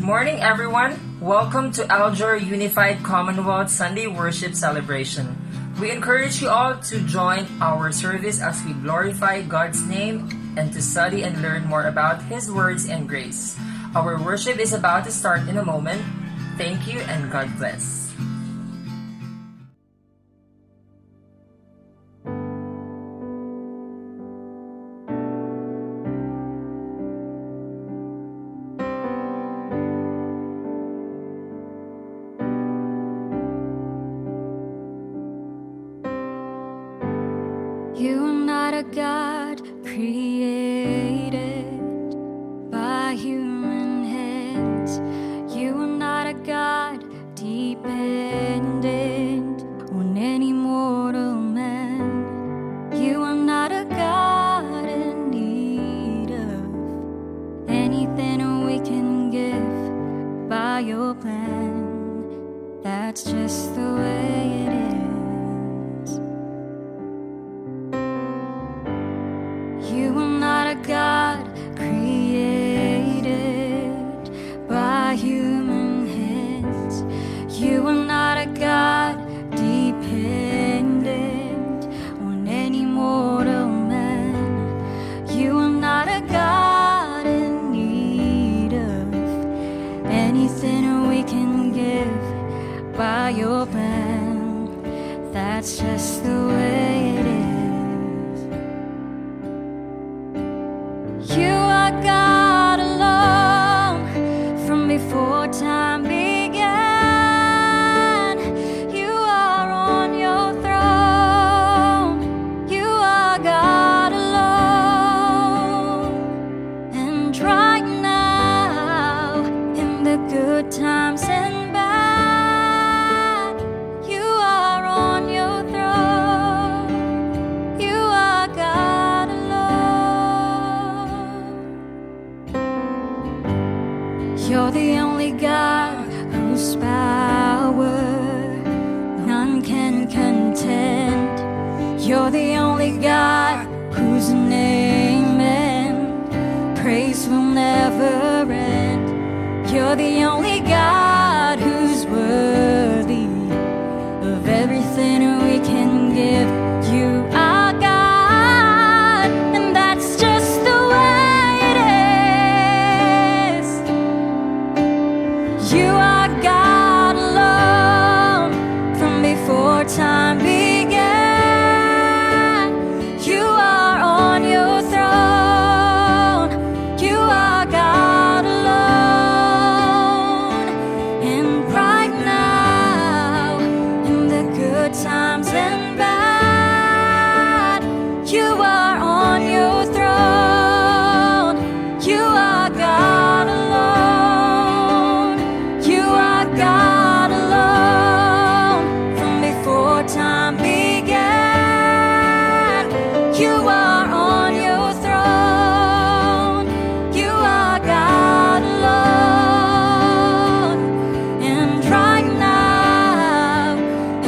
morning, everyone. Welcome to Aljor Unified Commonwealth Sunday Worship Celebration. We encourage you all to join our service as we glorify God's name and to study and learn more about His words and grace. Our worship is about to start in a moment. Thank you and God bless. You are not a God created by human hands. You are not a God dependent on any mortal man. You are not a God in need of anything we can give by your plan. That's just the way it is. You are not a God created by human hands. You are not a God dependent on any mortal man. You are not a God in need of anything we can give by your plan. That's just the way it is. You are God alone from before time began. You are on your throne. You are God alone. And right now, in the good times and bad, you are on your throne. You are God alone. You're the only God whose power none can contend. You're the only God whose name and praise will never end. You're the only God who's worthy of everything we can give. You are God, and that's just the way it is. You are God alone from before time began. You are on your throne. You are God alone. And right now, in the good times and bad, you are on your throne. You are God alone. You are God alone from before time began. You are on your throne. You are God alone. And right now,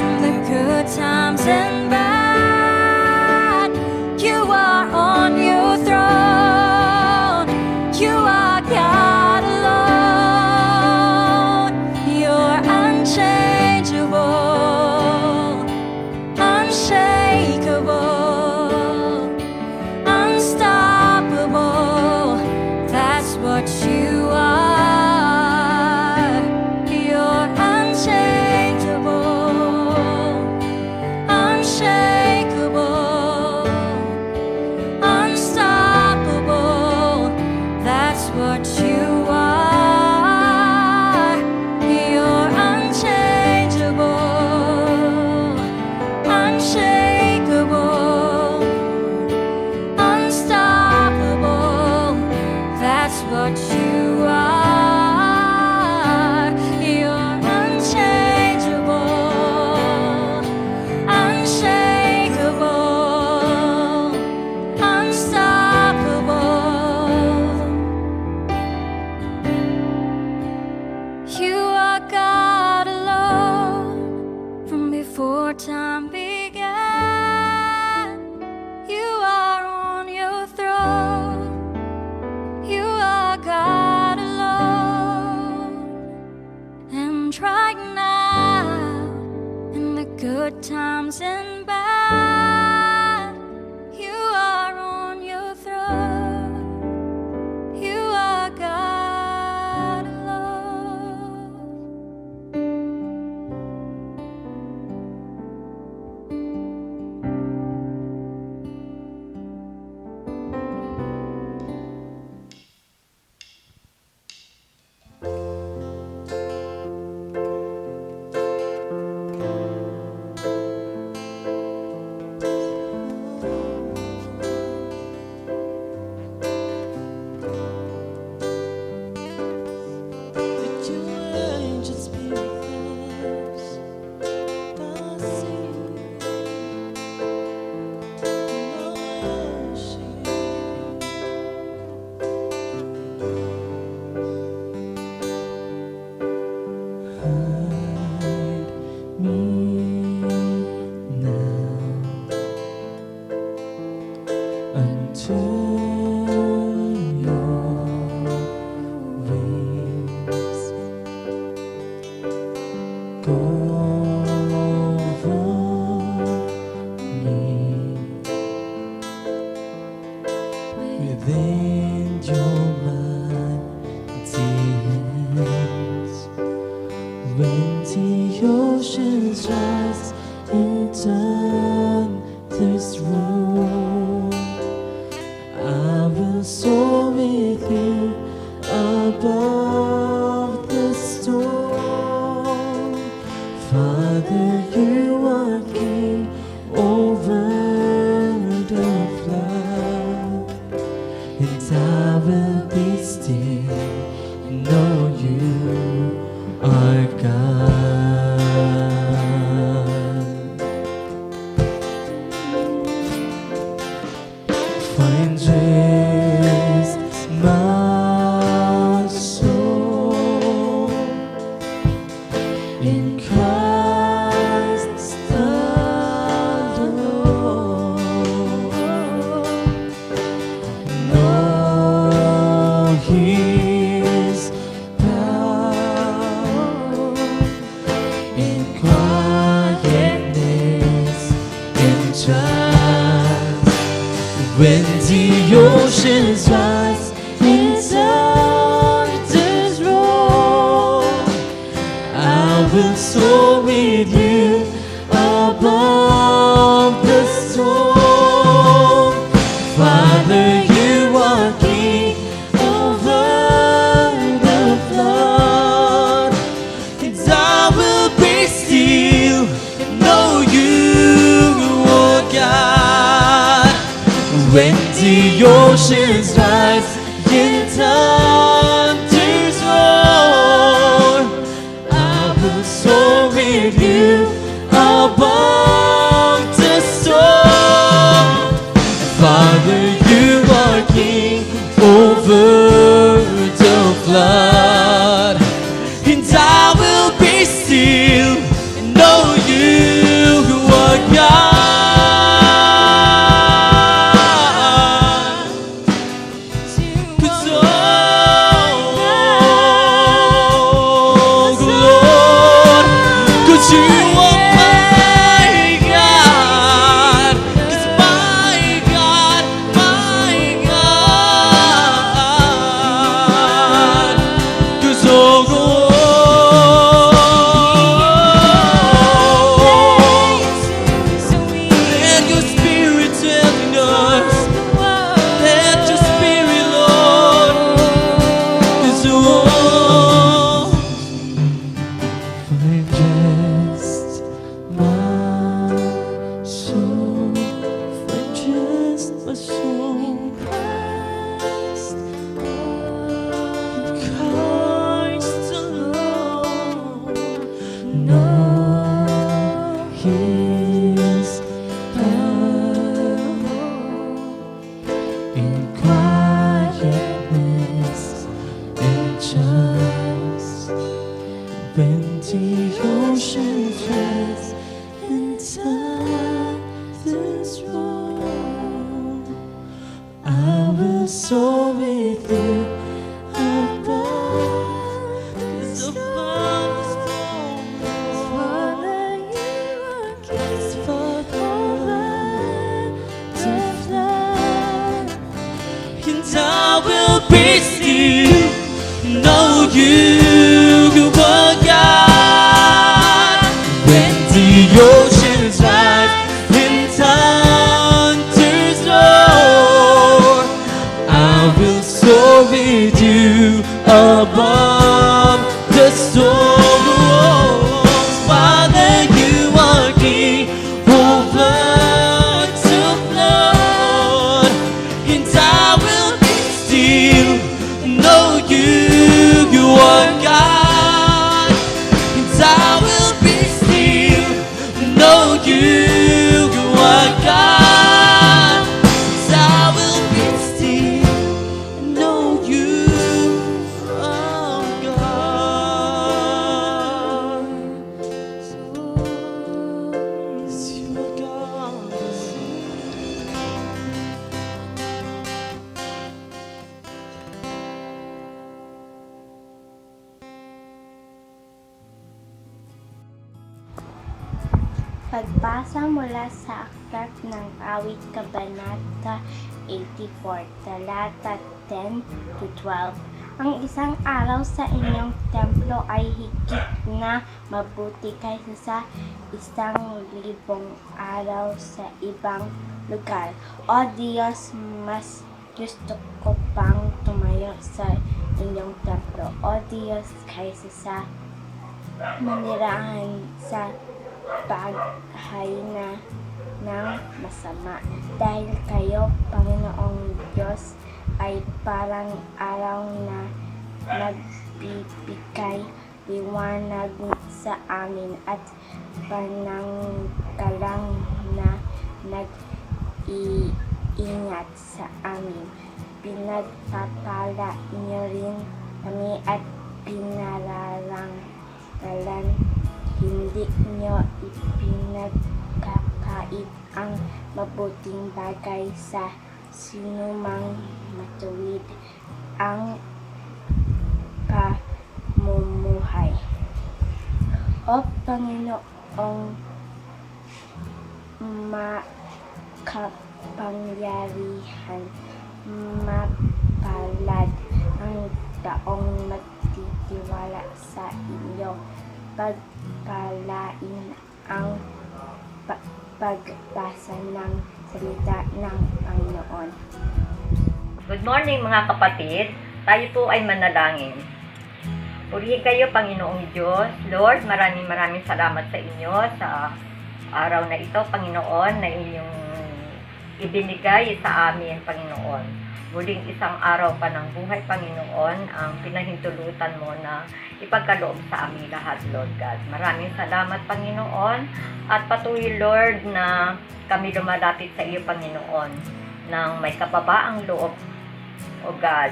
in the good times and bad, you are on your throne. You are God alone. You're unchangeable, unshakable. times and bad. You are on your throne. You are God alone. Let your angels be with us, dancing hide me now unto your wings. Go over me within your mighty hands. When the oceans rise and thunders roll, I will soar with you above the storm. Father, you are king over the flood, and I will be still, know you are God. Find rest, my soul, in Christ alone. Know His power in quietness and trust. When the oceans rise and thunders roll, I will soar with you above the storm. Father, you are king over the flood, and I will be still and know you are God. When the oceans rise and thunders roar, I will soar with you above the storm. Father, you are king over the flood, and I will be still and know you are God. 'Cause Lord, 'cause you are my God. 'Cause my God, my God. 'Cause oh Lord, let your spirit tell us. Let your spirit, Lord, 'cause find rest, my soul, find rest, my soul, in Christ alone. Know His power in quietness and trust. When the oceans rise and thunders roll, I will soar with you above, 'cause above the storm. Father, you are king. Pagbasa mula sa Aklat ng Awit, Kabanata 84, talata 10 to 12. Ang isang araw sa inyong templo ay higit na mabuti kaysa sa 1,000 araw sa ibang lugar. O Diyos, mas gusto ko pang tumayo sa inyong templo. O Diyos, kaysa sa manirahan sa baghay na ng masama. Dahil kayo, Panginoong Diyos, ay parang araw na nagbibigay liwanag sa amin at pananggalang na nag-iingat sa amin. Pinagpapala niyo rin kami at pinararangalan. Hindi niyo ipinagkakait ang mabuting bagay sa sinumang matuwid ang pamumuhay. O Panginoong makapangyarihan, mapalad ang taong magtitiwala sa inyo. Pagpalain ang pagbasa ng salita ng Panginoon. Good morning mga kapatid. Tayo po ay manalangin. Purihin kayo, Panginoong Diyos. Lord, maraming salamat sa inyo sa araw na ito, Panginoon, na inyong ibinigay sa amin, Panginoon. Muling isang araw pa ng buhay, Panginoon, ang pinahintulutan mo na ipagkaloob sa amin lahat, Lord God. Maraming salamat, Panginoon, at patuloy, Lord, na kami lumalapit sa iyo, Panginoon, ng may kababaang loob, O God.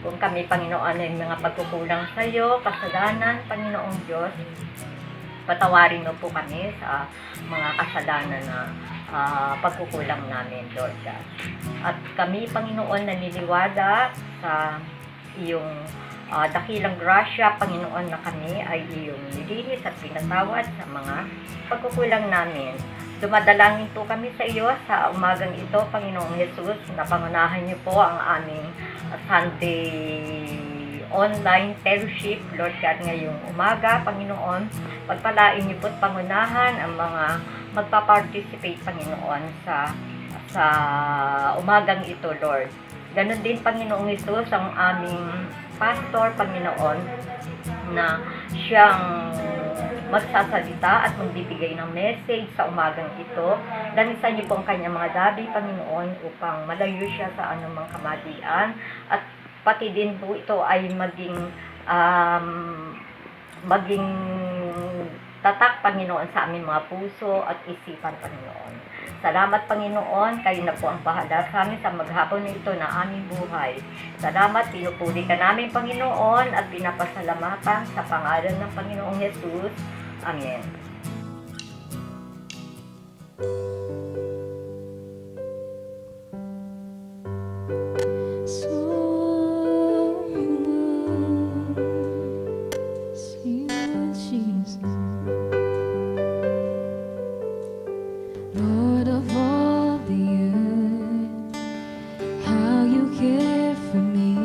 Kung kami, Panginoon, ay mga pagkukulang sa iyo, kasalanan, Panginoong Diyos, patawarin mo po kami sa mga kasalanan na pagkukulang namin, Lord God. At kami, Panginoon, naniniwala sa iyong dakilang grasya, Panginoon, na kami ay iyong nilinis at pinatawad sa mga pagkukulang namin. Dumadalangin po kami sa iyo sa umagang ito, Panginoong Jesus, na pangunahan niyo po ang aming Sunday online fellowship, Lord God, ngayong umaga, Panginoon. Pagpalain niyo po at pangunahan ang mga magpa-participate, Panginoon, sa umagang ito, Lord. Ganon din, Panginoong Jesus, ang aming pastor, Panginoon, na siyang magsasalita at magbibigay ng message sa umagang ito. Lanisan niyo po ang kanyang mga labi, Panginoon, upang malayo siya sa anumang kamalian, at pati din po ito ay maging tatak, Panginoon, sa aming mga puso at isipan, Panginoon. Salamat, Panginoon, kayo na po ang bahala sa amin sa maghapon na ito na aming buhay. Salamat, pinupuri ka namin, Panginoon, at pinapasalamatan sa pangalan ng Panginoong Jesus. Amen. Lord of all the earth, how you care for me.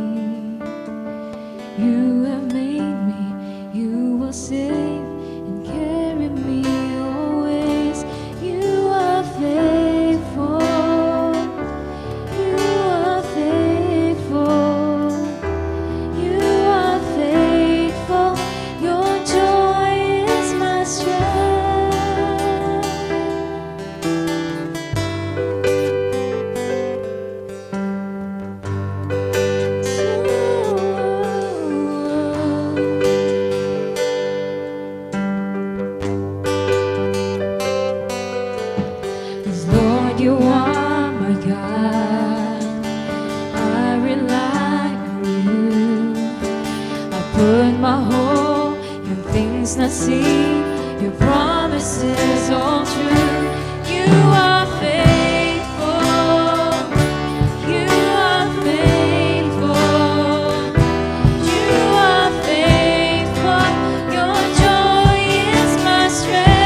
You have made me, you will save and carry me always. You are faithful, you are faithful, you are faithful. Your joy is my strength. Lord, you are my God. I rely on you. I put my hope in things not seen. Your promises all true. You are faithful. You are faithful. You are faithful. Your joy is my strength.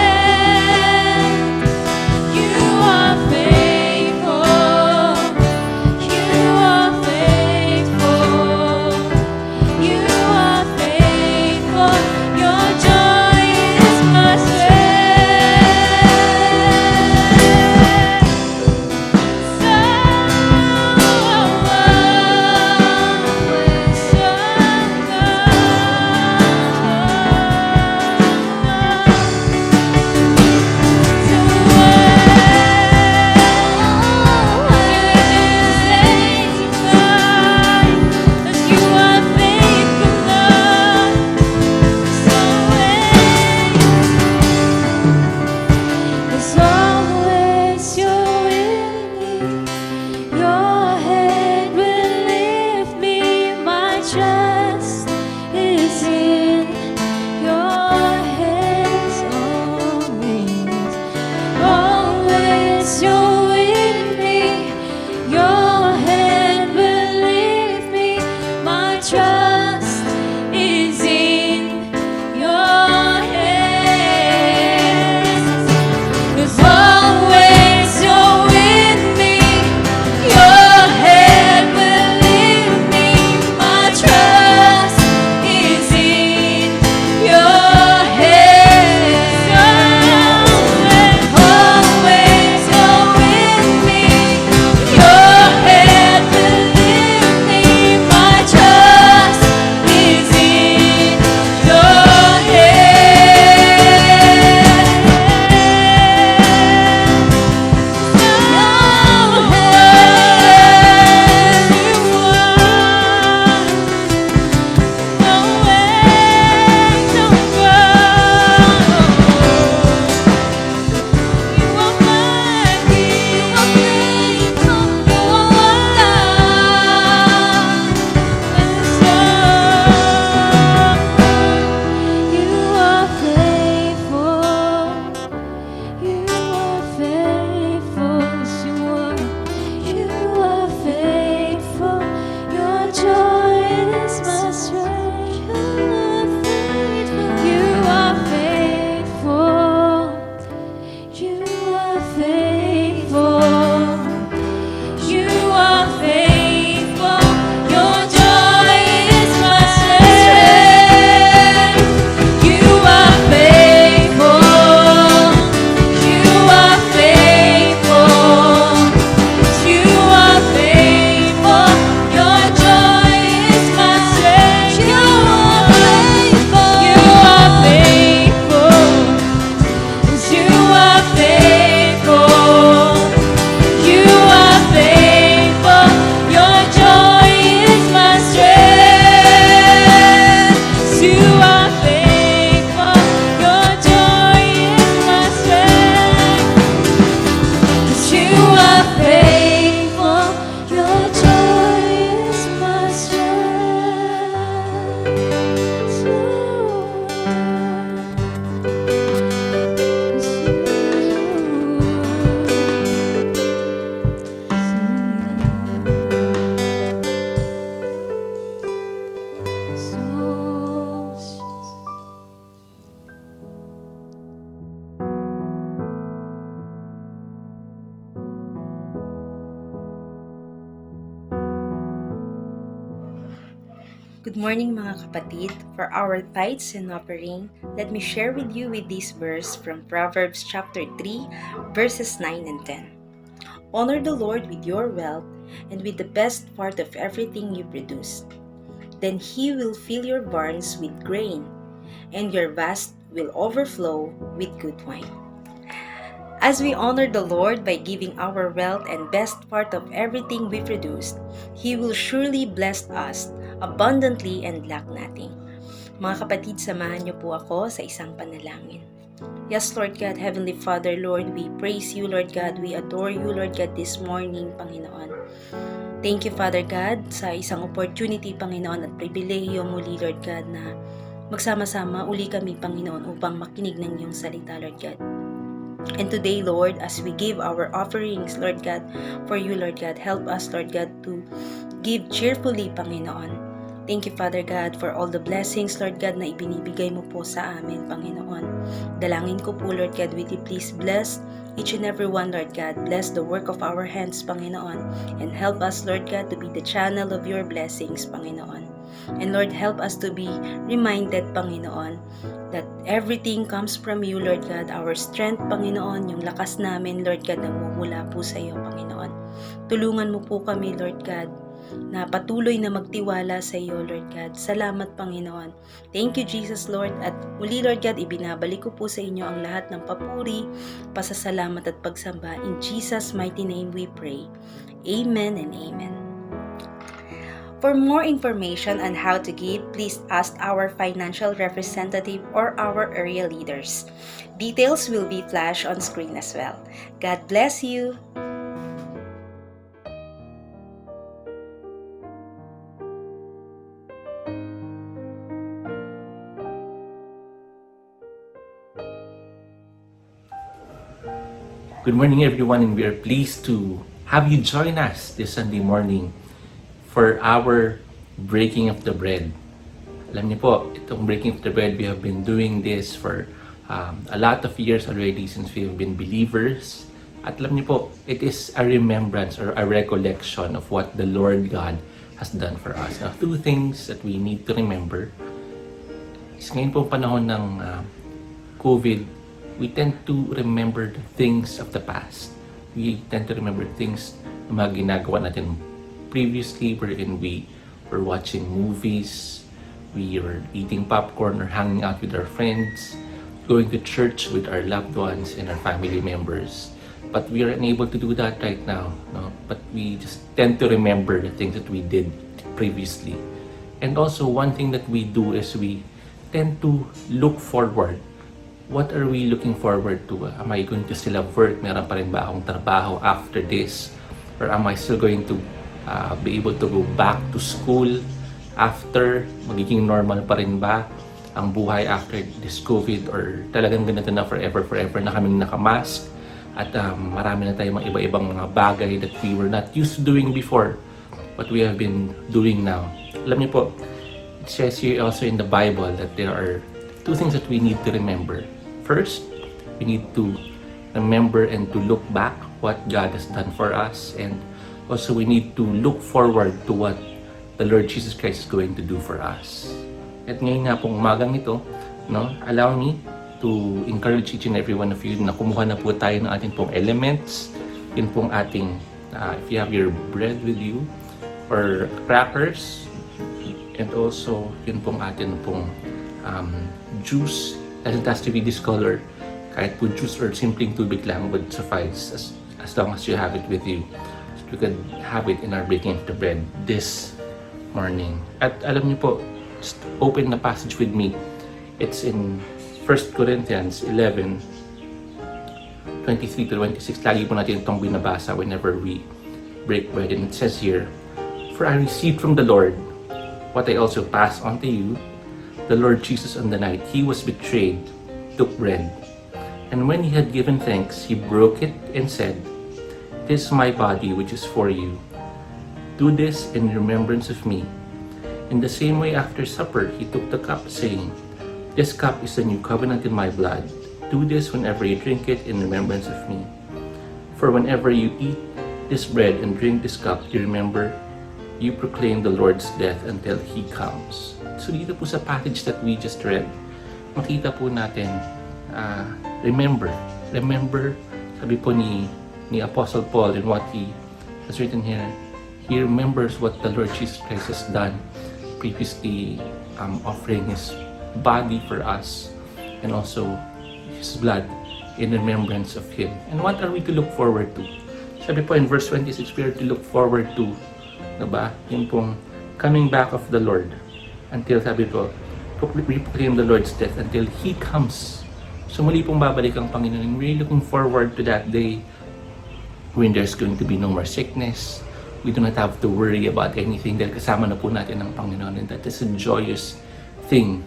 Good morning mga kapatid. For our tithes and offering, let me share with you with this verse from Proverbs chapter 3, verses 9 and 10. Honor the Lord with your wealth and with the best part of everything you produce. Then He will fill your barns with grain, and your vats will overflow with good wine. As we honor the Lord by giving our wealth and best part of everything we produce, He will surely bless us abundantly and lack nothing. Mga kapatid, samahan niyo po ako sa isang panalangin. Yes, Lord God, Heavenly Father, Lord, we praise you, Lord God. We adore you, Lord God, this morning, Panginoon. Thank you, Father God, sa isang opportunity, Panginoon, at pribilehiyo muli, Lord God, na magsama-sama uli kami, Panginoon, upang makinig ng iyong salita, Lord God. And today, Lord, as we give our offerings, Lord God, for you, Lord God, help us, Lord God, to give cheerfully, Panginoon. Thank you, Father God, for all the blessings, Lord God, na ibinibigay mo po sa amin, Panginoon. Dalangin ko po, Lord God, will you please bless each and every one, Lord God. Bless the work of our hands, Panginoon. And help us, Lord God, to be the channel of your blessings, Panginoon. And Lord, help us to be reminded, Panginoon, that everything comes from you, Lord God. Our strength, Panginoon, yung lakas namin, Lord God, nagmumula po sa iyo, Panginoon. Tulungan mo po kami, Lord God, na patuloy na magtiwala sa iyo, Lord God. Salamat, Panginoon. Thank you, Jesus, Lord. At muli, Lord God, ibinabalik ko po sa inyo ang lahat ng papuri, pasasalamat at pagsamba. In Jesus' mighty name we pray. Amen and amen. For more information on how to give, please ask our financial representative or our area leaders. Details will be flashed on screen as well. God bless you. Good morning everyone, and we are pleased to have you join us this Sunday morning for our breaking of the bread. Alam niyo po, itong breaking of the bread, we have been doing this for a lot of years already since we have been believers. At alam niyo po, it is a remembrance or a recollection of what the Lord God has done for us. Now, two things that we need to remember is ngayon po panahon ng COVID, we tend to remember the things of the past. We tend to remember things na mga ginagawa natin previously, wherein we were watching movies, we were eating popcorn or hanging out with our friends, going to church with our loved ones and our family members. But we are unable to do that right now, no? But we just tend to remember the things that we did previously. And also, one thing that we do is we tend to look forward. What are we looking forward to? Am I going to still have work? Meron pa rin ba akong trabaho after this? Or am I still going to be able to go back to school after? Magiging normal pa rin ba ang buhay after this COVID? Or talagang ganito na forever na kaming nakamask? At marami na tayong mga iba-ibang mga bagay that we were not used to doing before, what we have been doing now. Alam niyo po, it says here also in the Bible that there are two things that we need to remember. First, we need to remember and to look back what God has done for us, and also we need to look forward to what the Lord Jesus Christ is going to do for us. At ngayon nga pong umagang ito, no, allow me to encourage each and every one of you na kumuha na po tayo ng ating pong elements. Yun pong ating, if you have your bread with you, or crackers, and also yun pong ating pong juice. Doesn't have to be this color. Kahit po juice or simpleng tubig lang would suffice as long as you have it with you. So you can have it in our breaking of the bread this morning. At alam niyo po, just open the passage with me. It's in 1 Corinthians 11, 23 to 26. Lagi po natin itong binabasa whenever we break bread. And it says here, "For I received from the Lord what I also passed on to you. The Lord Jesus, on the night he was betrayed, took bread. And when he had given thanks, he broke it and said, 'This is my body which is for you. Do this in remembrance of me.' In the same way after supper, he took the cup, saying, 'This cup is the new covenant in my blood. Do this whenever you drink it in remembrance of me. For whenever you eat this bread and drink this cup, you remember you proclaim the Lord's death until He comes. So dito po sa passage that we just read, makita po natin, remember, sabi po ni Apostle Paul in what he has written here, he remembers what the Lord Jesus Christ has done previously, offering His body for us and also His blood in remembrance of Him. And what are we to look forward to? Sabi po in verse 26, we are to look forward to, diba? Yung pong coming back of the Lord until, sabi po, we proclaim the Lord's death until He comes. So muli pong babalik ang Panginoon. We're looking forward to that day when there's going to be no more sickness. We do not have to worry about anything dahil kasama na po natin ang Panginoon. And that is a joyous thing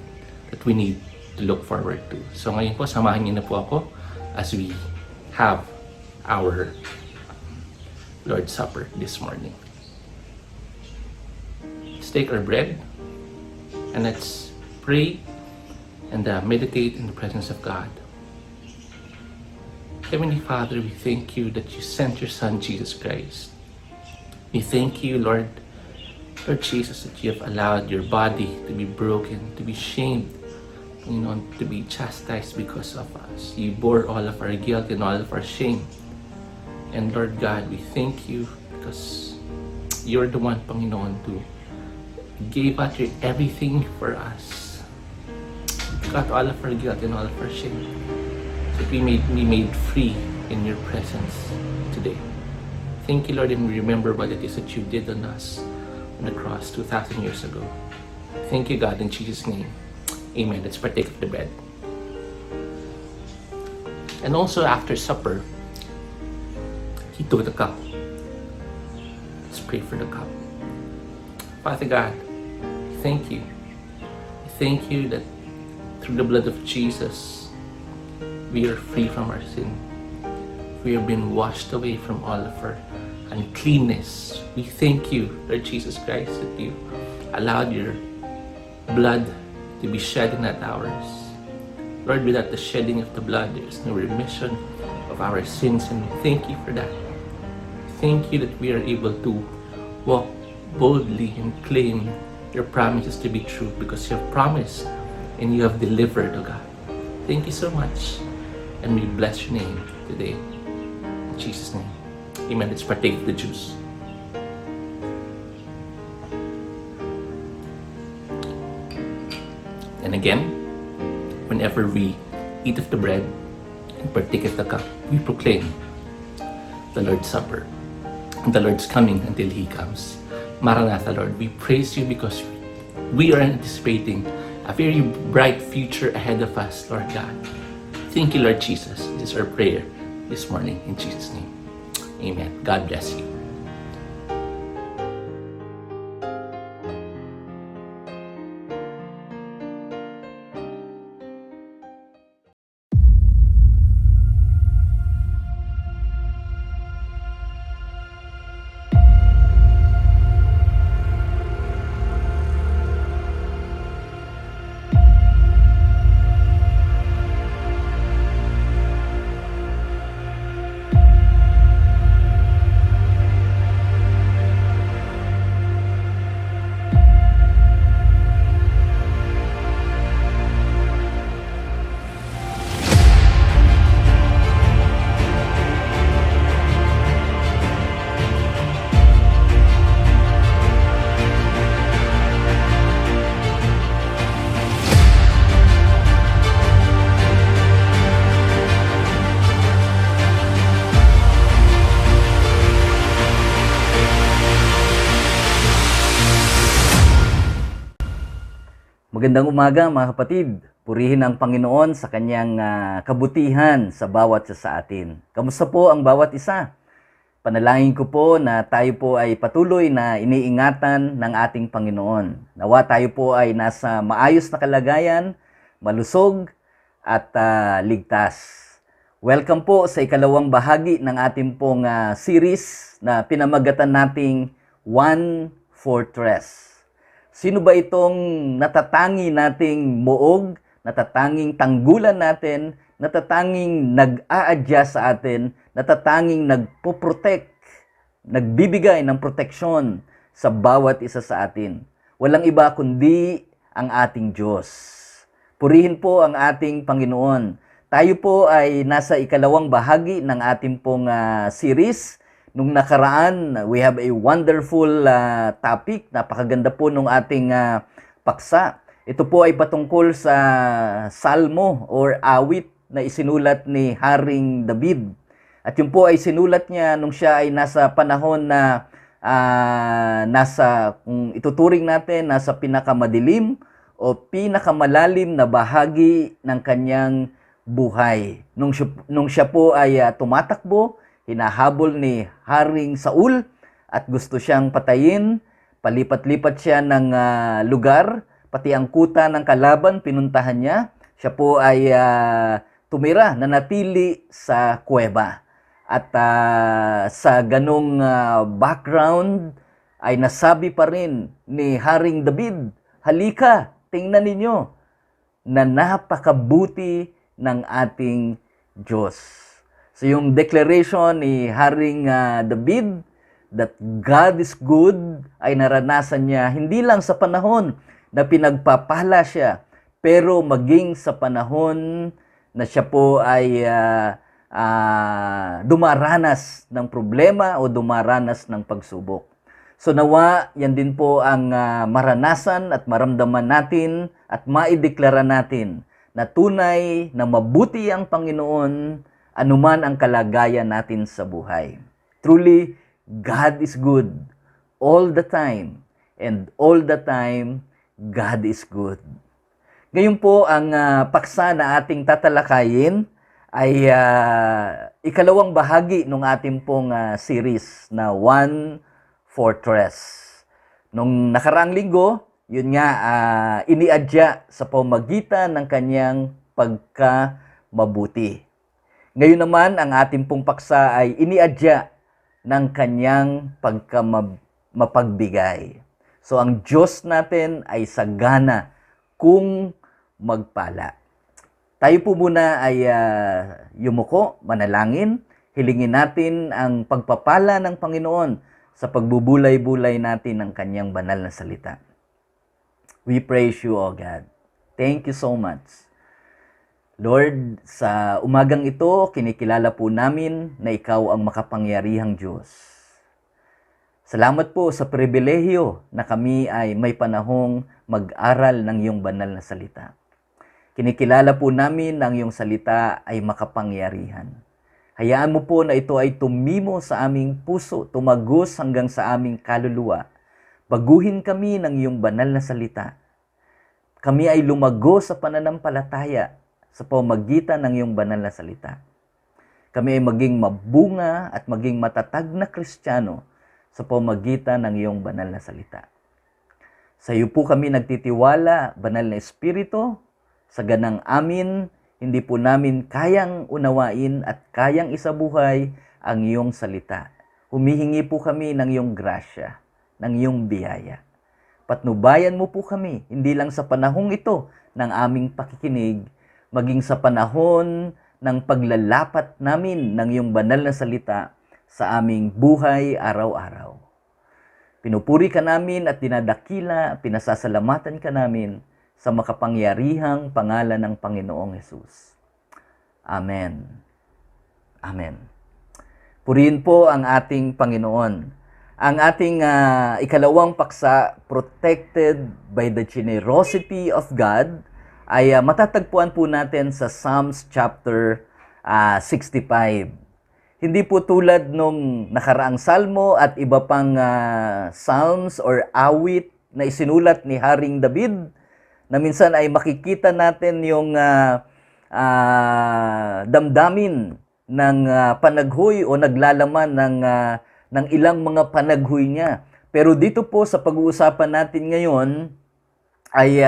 that we need to look forward to. So ngayon po, samahan niyo na po ako as we have our Lord's Supper this morning. Let's take our bread and let's pray and meditate in the presence of God. Heavenly Father, we thank you that you sent your Son, Jesus Christ. We thank you, Lord Jesus, that you have allowed your body to be broken, to be shamed, to be chastised because of us. You bore all of our guilt and all of our shame. And Lord God, we thank you because you're the one, Panginoon, who gave out your everything for us. You got all of our guilt and all of our shame. So we made free in your presence today. Thank you, Lord, and we remember what it is that you did on us on the cross 2,000 years ago. Thank you, God, in Jesus' name. Amen. Let's partake of the bread. And also after supper, He took the cup. Let's pray for the cup. Father God, thank you. Thank you that through the blood of Jesus, we are free from our sin. We have been washed away from all of our uncleanness. We thank you, Lord Jesus Christ, that you allowed your blood to be shed in that hours. Lord, without the shedding of the blood, there is no remission of our sins, and we thank you for that. Thank you that we are able to walk boldly and claim your promises to be true because you have promised and you have delivered, oh God. Thank you so much, and we bless your name today. In Jesus' name. Amen. Let's partake of the juice. And again, whenever we eat of the bread and partake of the cup, we proclaim the Lord's Supper, the Lord's coming until He comes. Maranatha, Lord, we praise you because we are anticipating a very bright future ahead of us, Lord God. Thank you, Lord Jesus. This is our prayer this morning in Jesus' name. Amen. God bless you. Magandang umaga mga kapatid. Purihin ang Panginoon sa kanyang kabutihan sa bawat isa sa atin. Kamusta po ang bawat isa? Panalangin ko po na tayo po ay patuloy na iniingatan ng ating Panginoon. Nawa tayo po ay nasa maayos na kalagayan, malusog at ligtas. Welcome po sa ikalawang bahagi ng ating pong series na pinamagatan nating One Fortress. Sino ba itong natatangi nating muog, natatanging tanggulan natin, natatanging nag-a-adjust sa atin, natatanging nagpo-protect, nagbibigay ng proteksyon sa bawat isa sa atin. Walang iba kundi ang ating Diyos. Purihin po ang ating Panginoon. Tayo po ay nasa ikalawang bahagi ng ating pong series. Nung nakaraan, we have a wonderful topic. Napakaganda po nung ating paksa. Ito po ay patungkol sa salmo or awit na isinulat ni Haring David. At yun po ay sinulat niya nung siya ay nasa panahon na kung ituturing natin, nasa pinakamadilim o pinakamalalim na bahagi ng kanyang buhay. Nung siya po ay tumatakbo, hinahabol ni Haring Saul at gusto siyang patayin, palipat-lipat siya ng lugar, pati ang kuta ng kalaban pinuntahan niya. Siya po ay tumira, nanatili sa kuweba. At sa ganong background ay nasabi pa rin ni Haring David, halika, tingnan ninyo na napakabuti ng ating Diyos. So yung declaration ni Haring David that God is good ay naranasan niya hindi lang sa panahon na pinagpapala siya, pero maging sa panahon na siya po ay dumaranas ng problema o dumaranas ng pagsubok. So nawa, yan din po ang maranasan at maramdaman natin at maideklara natin na tunay na mabuti ang Panginoon anuman ang kalagayan natin sa buhay. Truly, God is good all the time, and all the time, God is good. Ngayon po, ang paksa na ating tatalakayin ay ikalawang bahagi ng ating pong series na One Fortress. Nung nakaraang linggo, yun nga, iniadya sa pamagitan ng kanyang pagkamabuti. Ngayon naman, ang ating pong paksa ay iniadya ng kanyang pagkamapagbigay. So, ang Diyos natin ay sagana kung magpala. Tayo po muna ay yumuko, manalangin, hilingin natin ang pagpapala ng Panginoon sa pagbubulay-bulay natin ng kanyang banal na salita. We praise you, O God. Thank you so much. Lord, sa umagang ito, kinikilala po namin na ikaw ang makapangyarihang Diyos. Salamat po sa pribilehiyo na kami ay may panahong mag-aral ng iyong banal na salita. Kinikilala po namin na ang iyong salita ay makapangyarihan. Hayaan mo po na ito ay tumimo sa aming puso, tumagos hanggang sa aming kaluluwa. Baguhin kami ng iyong banal na salita. Kami ay lumago sa pananampalataya sa pamamagitan ng iyong banal na salita. Kami ay maging mabunga at maging matatag na Kristiyano sa pamamagitan ng iyong banal na salita. Sa iyo po kami nagtitiwala, banal na Espiritu, sa ganang amin, hindi po namin kayang unawain at kayang isabuhay ang iyong salita. Humihingi po kami ng iyong grasya, ng iyong biyaya. Patnubayan mo po kami, hindi lang sa panahong ito ng aming pakikinig, maging sa panahon ng paglalapat namin ng iyong banal na salita sa aming buhay araw-araw. Pinupuri ka namin at dinadakila, pinasasalamatan ka namin sa makapangyarihang pangalan ng Panginoong Hesus. Amen. Amen. Purihin po ang ating Panginoon. Ang ating ikalawang paksa, Protected by the Generosity of God, ay matatagpuan po natin sa Psalms chapter 65. Hindi po tulad nung nakaraang salmo at iba pang psalms or awit na isinulat ni Haring David, na minsan ay makikita natin yung damdamin ng panaghoy o naglalaman ng ilang mga panaghoy niya. Pero dito po sa pag-uusapan natin ngayon ay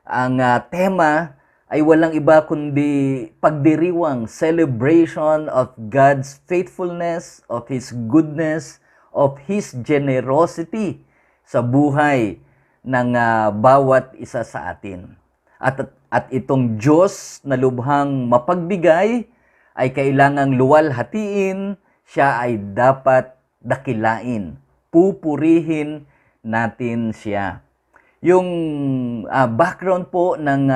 ang tema ay walang iba kundi pagdiriwang, celebration of God's faithfulness, of His goodness, of His generosity sa buhay ng bawat isa sa atin. At itong Diyos na lubhang mapagbigay ay kailangang luwalhatiin, siya ay dapat dakilain pupurihin natin siya. Yung background po ng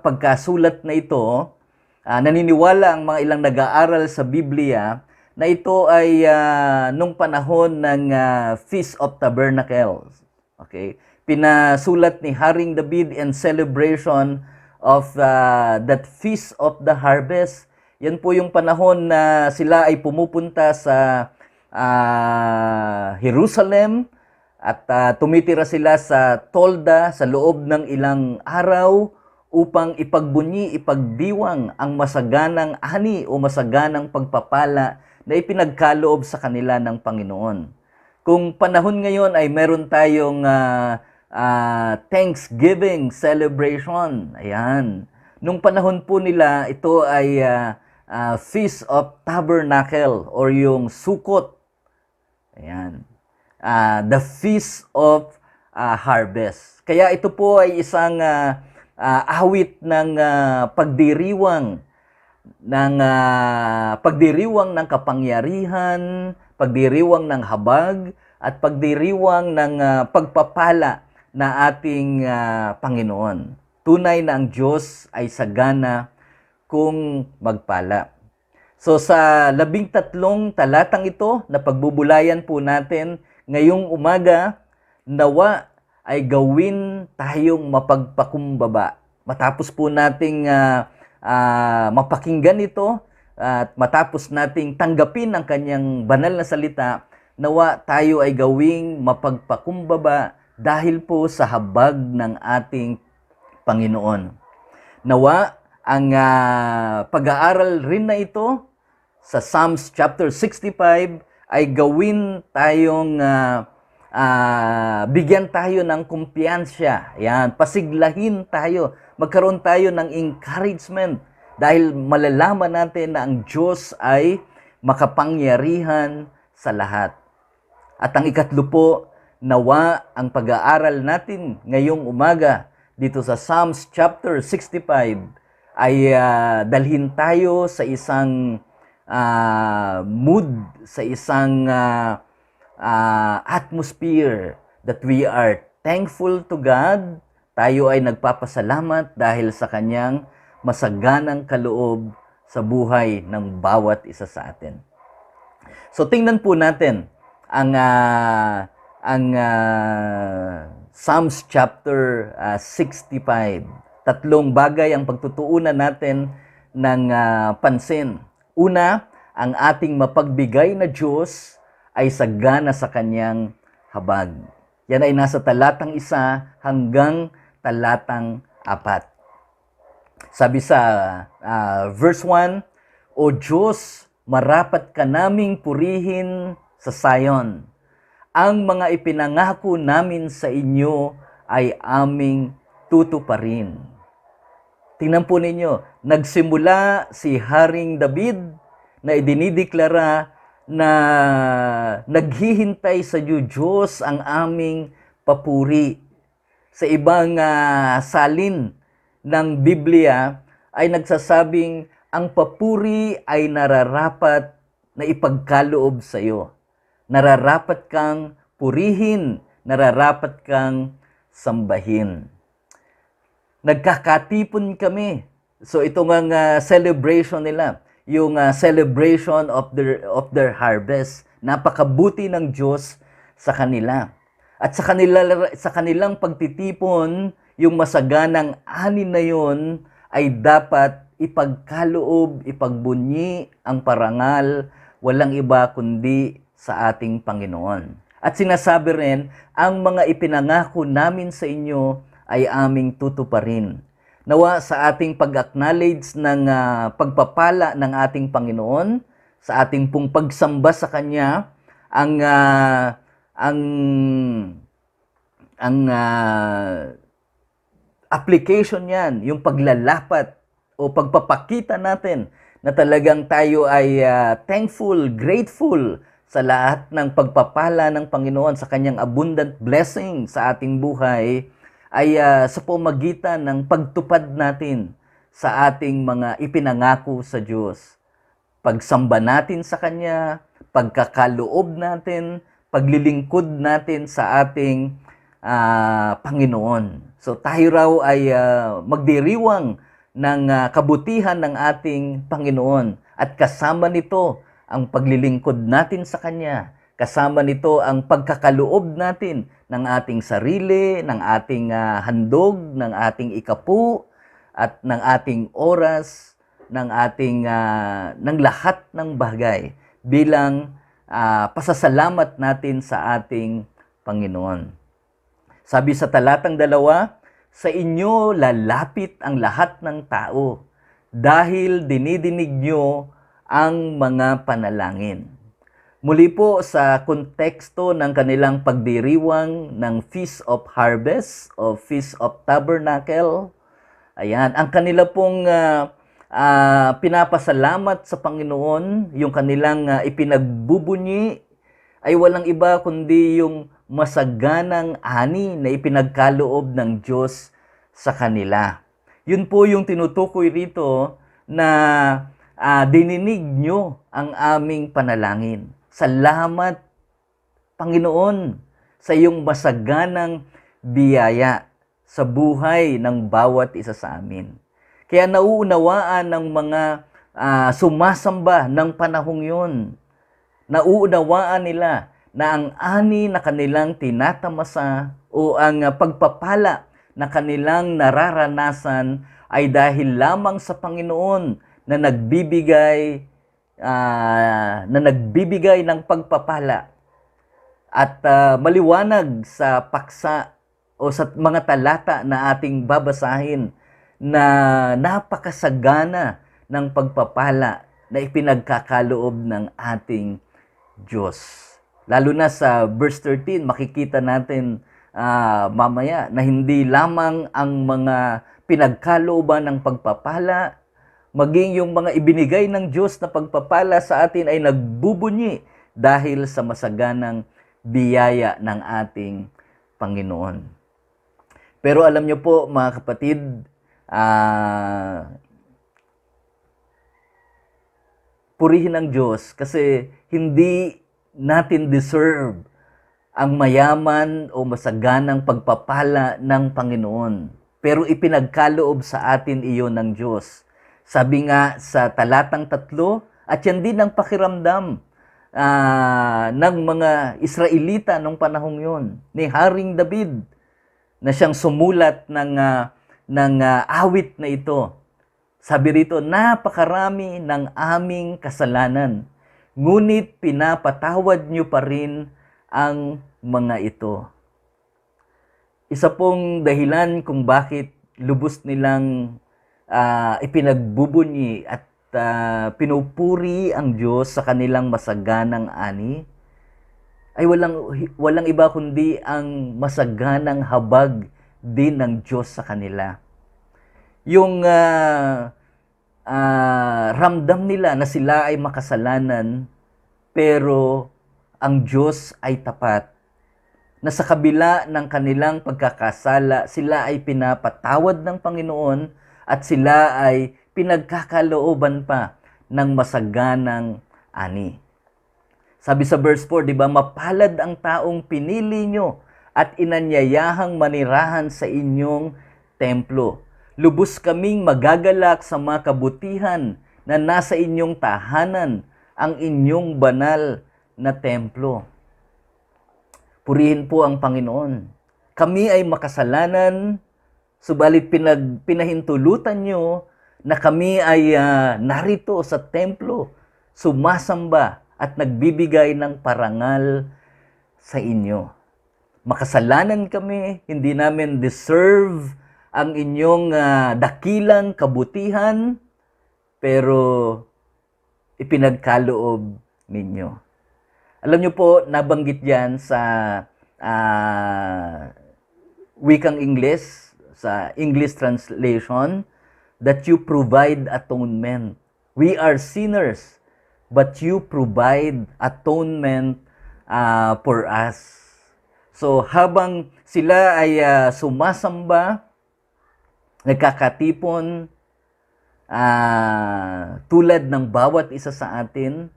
pagkasulat na ito, naniniwala ang mga ilang nag-aaral sa Biblia na ito ay nung panahon ng Feast of Tabernacles. Okay? Pinasulat ni Haring David in celebration of that Feast of the Harvest. Yan po yung panahon na sila ay pumupunta sa Jerusalem at tumitira sila sa tolda sa loob ng ilang araw upang ipagbunyi, ipagdiwang ang masaganang ani o masaganang pagpapala na ipinagkaloob sa kanila ng Panginoon. Kung panahon ngayon ay meron tayong Thanksgiving celebration. Ayan. Nung panahon po nila, ito ay Feast of Tabernacle or yung Sukkot. Ayan. The Feast of Harvest. Kaya ito po ay isang awit ng pagdiriwang ng kapangyarihan, pagdiriwang ng habag, at pagdiriwang ng pagpapala na ating Panginoon. Tunay na ang Diyos ay sagana kung magpala. So sa 13 talatang ito na pagbubulayan po natin ngayong umaga, nawa ay gawin tayong mapagpakumbaba. Matapos po nating mapakinggan ito at matapos nating tanggapin ang kanyang banal na salita, nawa tayo ay gawing mapagpakumbaba dahil po sa habag ng ating Panginoon. Nawa ang pag-aaral rin na ito sa Psalms chapter 65 ay gawin tayong bigyan tayo ng kumpiyansya. Yan, pasiglahin tayo. Magkaroon tayo ng encouragement dahil malalaman natin na ang Diyos ay makapangyarihan sa lahat. At ang ikatlo po, nawa ang pag-aaral natin ngayong umaga dito sa Psalms chapter 65 ay dalhin tayo sa isang mood, sa isang atmosphere that we are thankful to God. Tayo ay nagpapasalamat dahil sa kanyang masaganang kaloob sa buhay ng bawat isa sa atin. So tingnan po natin ang Psalms chapter 65. Tatlong bagay ang pagtutuunan natin ng pansin. Una, ang ating mapagbigay na Diyos ay sagana sa kanyang habag. Yan ay nasa talatang 1 hanggang talatang 4. Sabi sa verse 1, O Diyos, marapat ka naming purihin sa Zion. Ang mga ipinangako namin sa inyo ay aming tutuparin. Tingnan po ninyo, nagsimula si Haring David na idinideklara na naghihintay sa Diyos ang aming papuri. Sa ibang salin ng Biblia ay nagsasabing ang papuri ay nararapat na ipagkaloob sa iyo. Nararapat kang purihin, nararapat kang sambahin. Nagkakatipon kami. So ito nga celebration nila, yung celebration of their harvest. Napakabuti ng Diyos sa kanila. At sa kanilang pagtitipon, yung masaganang ani na yon ay dapat ipagkaloob, ipagbunyi ang parangal, walang iba kundi sa ating Panginoon. At sinasabi rin, ang mga ipinangako namin sa inyo ay aming tutuparin. Nawa sa ating pag-acknowledge ng pagpapala ng ating Panginoon, sa ating pong pagsamba sa Kanya, ang application yan, yung paglalapat o pagpapakita natin na talagang tayo ay thankful, grateful sa lahat ng pagpapala ng Panginoon, sa Kanyang abundant blessing sa ating buhay, ay sa pamagitan ng pagtupad natin sa ating mga ipinangako sa Diyos. Pagsamba natin sa Kanya, pagkakaloob natin, paglilingkod natin sa ating Panginoon. So tayo raw ay magdiriwang ng kabutihan ng ating Panginoon at kasama nito ang paglilingkod natin sa Kanya. Kasama nito ang pagkakaloob natin ng ating sarili, ng ating handog, ng ating ikapu, at ng ating oras, ng ating ng lahat ng bagay bilang pasasalamat natin sa ating Panginoon. Sabi sa talatang 2, sa inyo lalapit ang lahat ng tao dahil dinidinig nyo ang mga panalangin. Muli po sa konteksto ng kanilang pagdiriwang ng Feast of Harvest o Feast of Tabernacle, ayan, ang kanila pong pinapasalamat sa Panginoon, yung kanilang ipinagbubunyi ay walang iba kundi yung masaganang ani na ipinagkaloob ng Diyos sa kanila. Yun po yung tinutukoy rito na dininig nyo ang aming panalangin. Salamat, Panginoon, sa iyong masaganang biyaya sa buhay ng bawat isa sa amin. Kaya nauunawaan ng mga sumasamba ng panahong yun. Nauunawaan nila na ang ani na kanilang tinatamasa o ang pagpapala na kanilang nararanasan ay dahil lamang sa Panginoon na nagbibigay ng pagpapala. At maliwanag sa paksa o sa mga talata na ating babasahin na napakasagana ng pagpapala na ipinagkakaloob ng ating Diyos. Lalo na sa verse 13, makikita natin mamaya na hindi lamang ang mga pinagkalooban ng pagpapala, maging yung mga ibinigay ng Diyos na pagpapala sa atin ay nagbubunyi dahil sa masaganang biyaya ng ating Panginoon. Pero alam niyo po mga kapatid, purihin ang Diyos kasi hindi natin deserve ang mayaman o masaganang pagpapala ng Panginoon. Pero ipinagkaloob sa atin iyon ng Diyos. Sabi nga sa talatang 3, at yan din ang pakiramdam ng mga Israelita nung panahong yun, ni Haring David, na siyang sumulat ng awit na ito. Sabi rito, napakarami ng aming kasalanan, ngunit pinapatawad niyo pa rin ang mga ito. Isa pong dahilan kung bakit lubos nilang ipinagbubunyi at pinupuri ang Diyos sa kanilang masaganang ani, ay walang iba kundi ang masaganang habag din ng Diyos sa kanila. Yung ramdam nila na sila ay makasalanan, pero ang Diyos ay tapat. Na sa kabila ng kanilang pagkakasala, sila ay pinapatawad ng Panginoon at sila ay pinagkakalooban pa ng masaganang ani. Sabi sa verse 4, di ba, mapalad ang taong pinili nyo at inanyayahang manirahan sa inyong templo. Lubos kaming magagalak sa mga kabutihan na nasa inyong tahanan, ang inyong banal na templo. Purihin po ang Panginoon. Kami ay makasalanan, subalit pinahintulutan nyo na kami ay narito sa templo, sumasamba at nagbibigay ng parangal sa inyo. Makasalanan kami, hindi namin deserve ang inyong dakilang kabutihan, pero ipinagkaloob ninyo. Alam niyo po, nabanggit yan sa wikang English, sa English translation, that you provide atonement. We are sinners, but you provide atonement for us. So habang sila ay sumasamba, nagkakatipon, tulad ng bawat isa sa atin,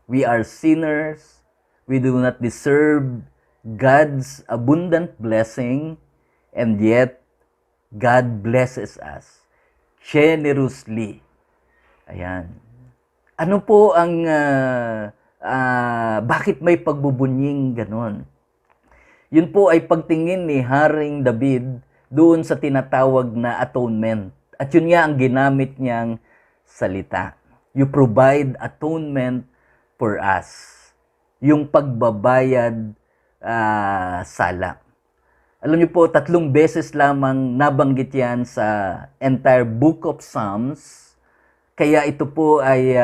we are sinners, We do not deserve God's abundant blessing, and yet God blesses us generously. Ayan. Ano po ang bakit may pagbubunying ganon? Yun po ay pagtingin ni Haring David doon sa tinatawag na atonement. At yun nga ang ginamit niyang salita. You provide atonement for us. Yung pagbabayad sala. Alam niyo po, 3 beses lamang nabanggit yan sa entire book of Psalms. Kaya ito po ay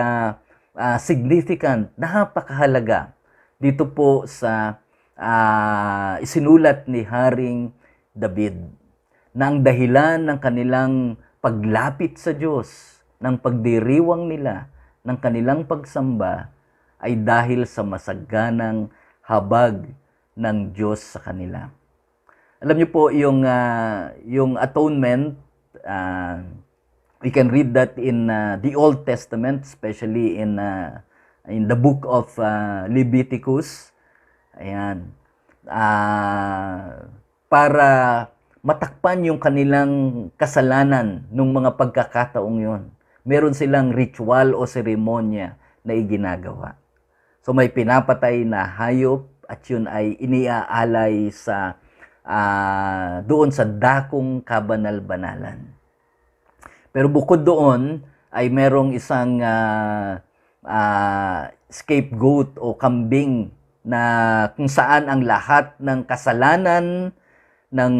significant, napakahalaga dito po sa isinulat ni Haring David na ang dahilan ng kanilang paglapit sa Diyos, ng pagdiriwang nila, ng kanilang pagsamba ay dahil sa masaganang habag ng Diyos sa kanila. Alam niyo po yung atonement, we can read that in the Old Testament, especially in the book of Leviticus. Ayan. Para matakpan yung kanilang kasalanan nung mga pagkakataong yon. Meron silang ritual o seremonya na iginagawa. So may pinapatay na hayop at yun ay iniaalay sa doon sa dakong kabanal-banalan. Pero bukod doon ay merong isang scapegoat o kambing na kung saan ang lahat ng kasalanan ng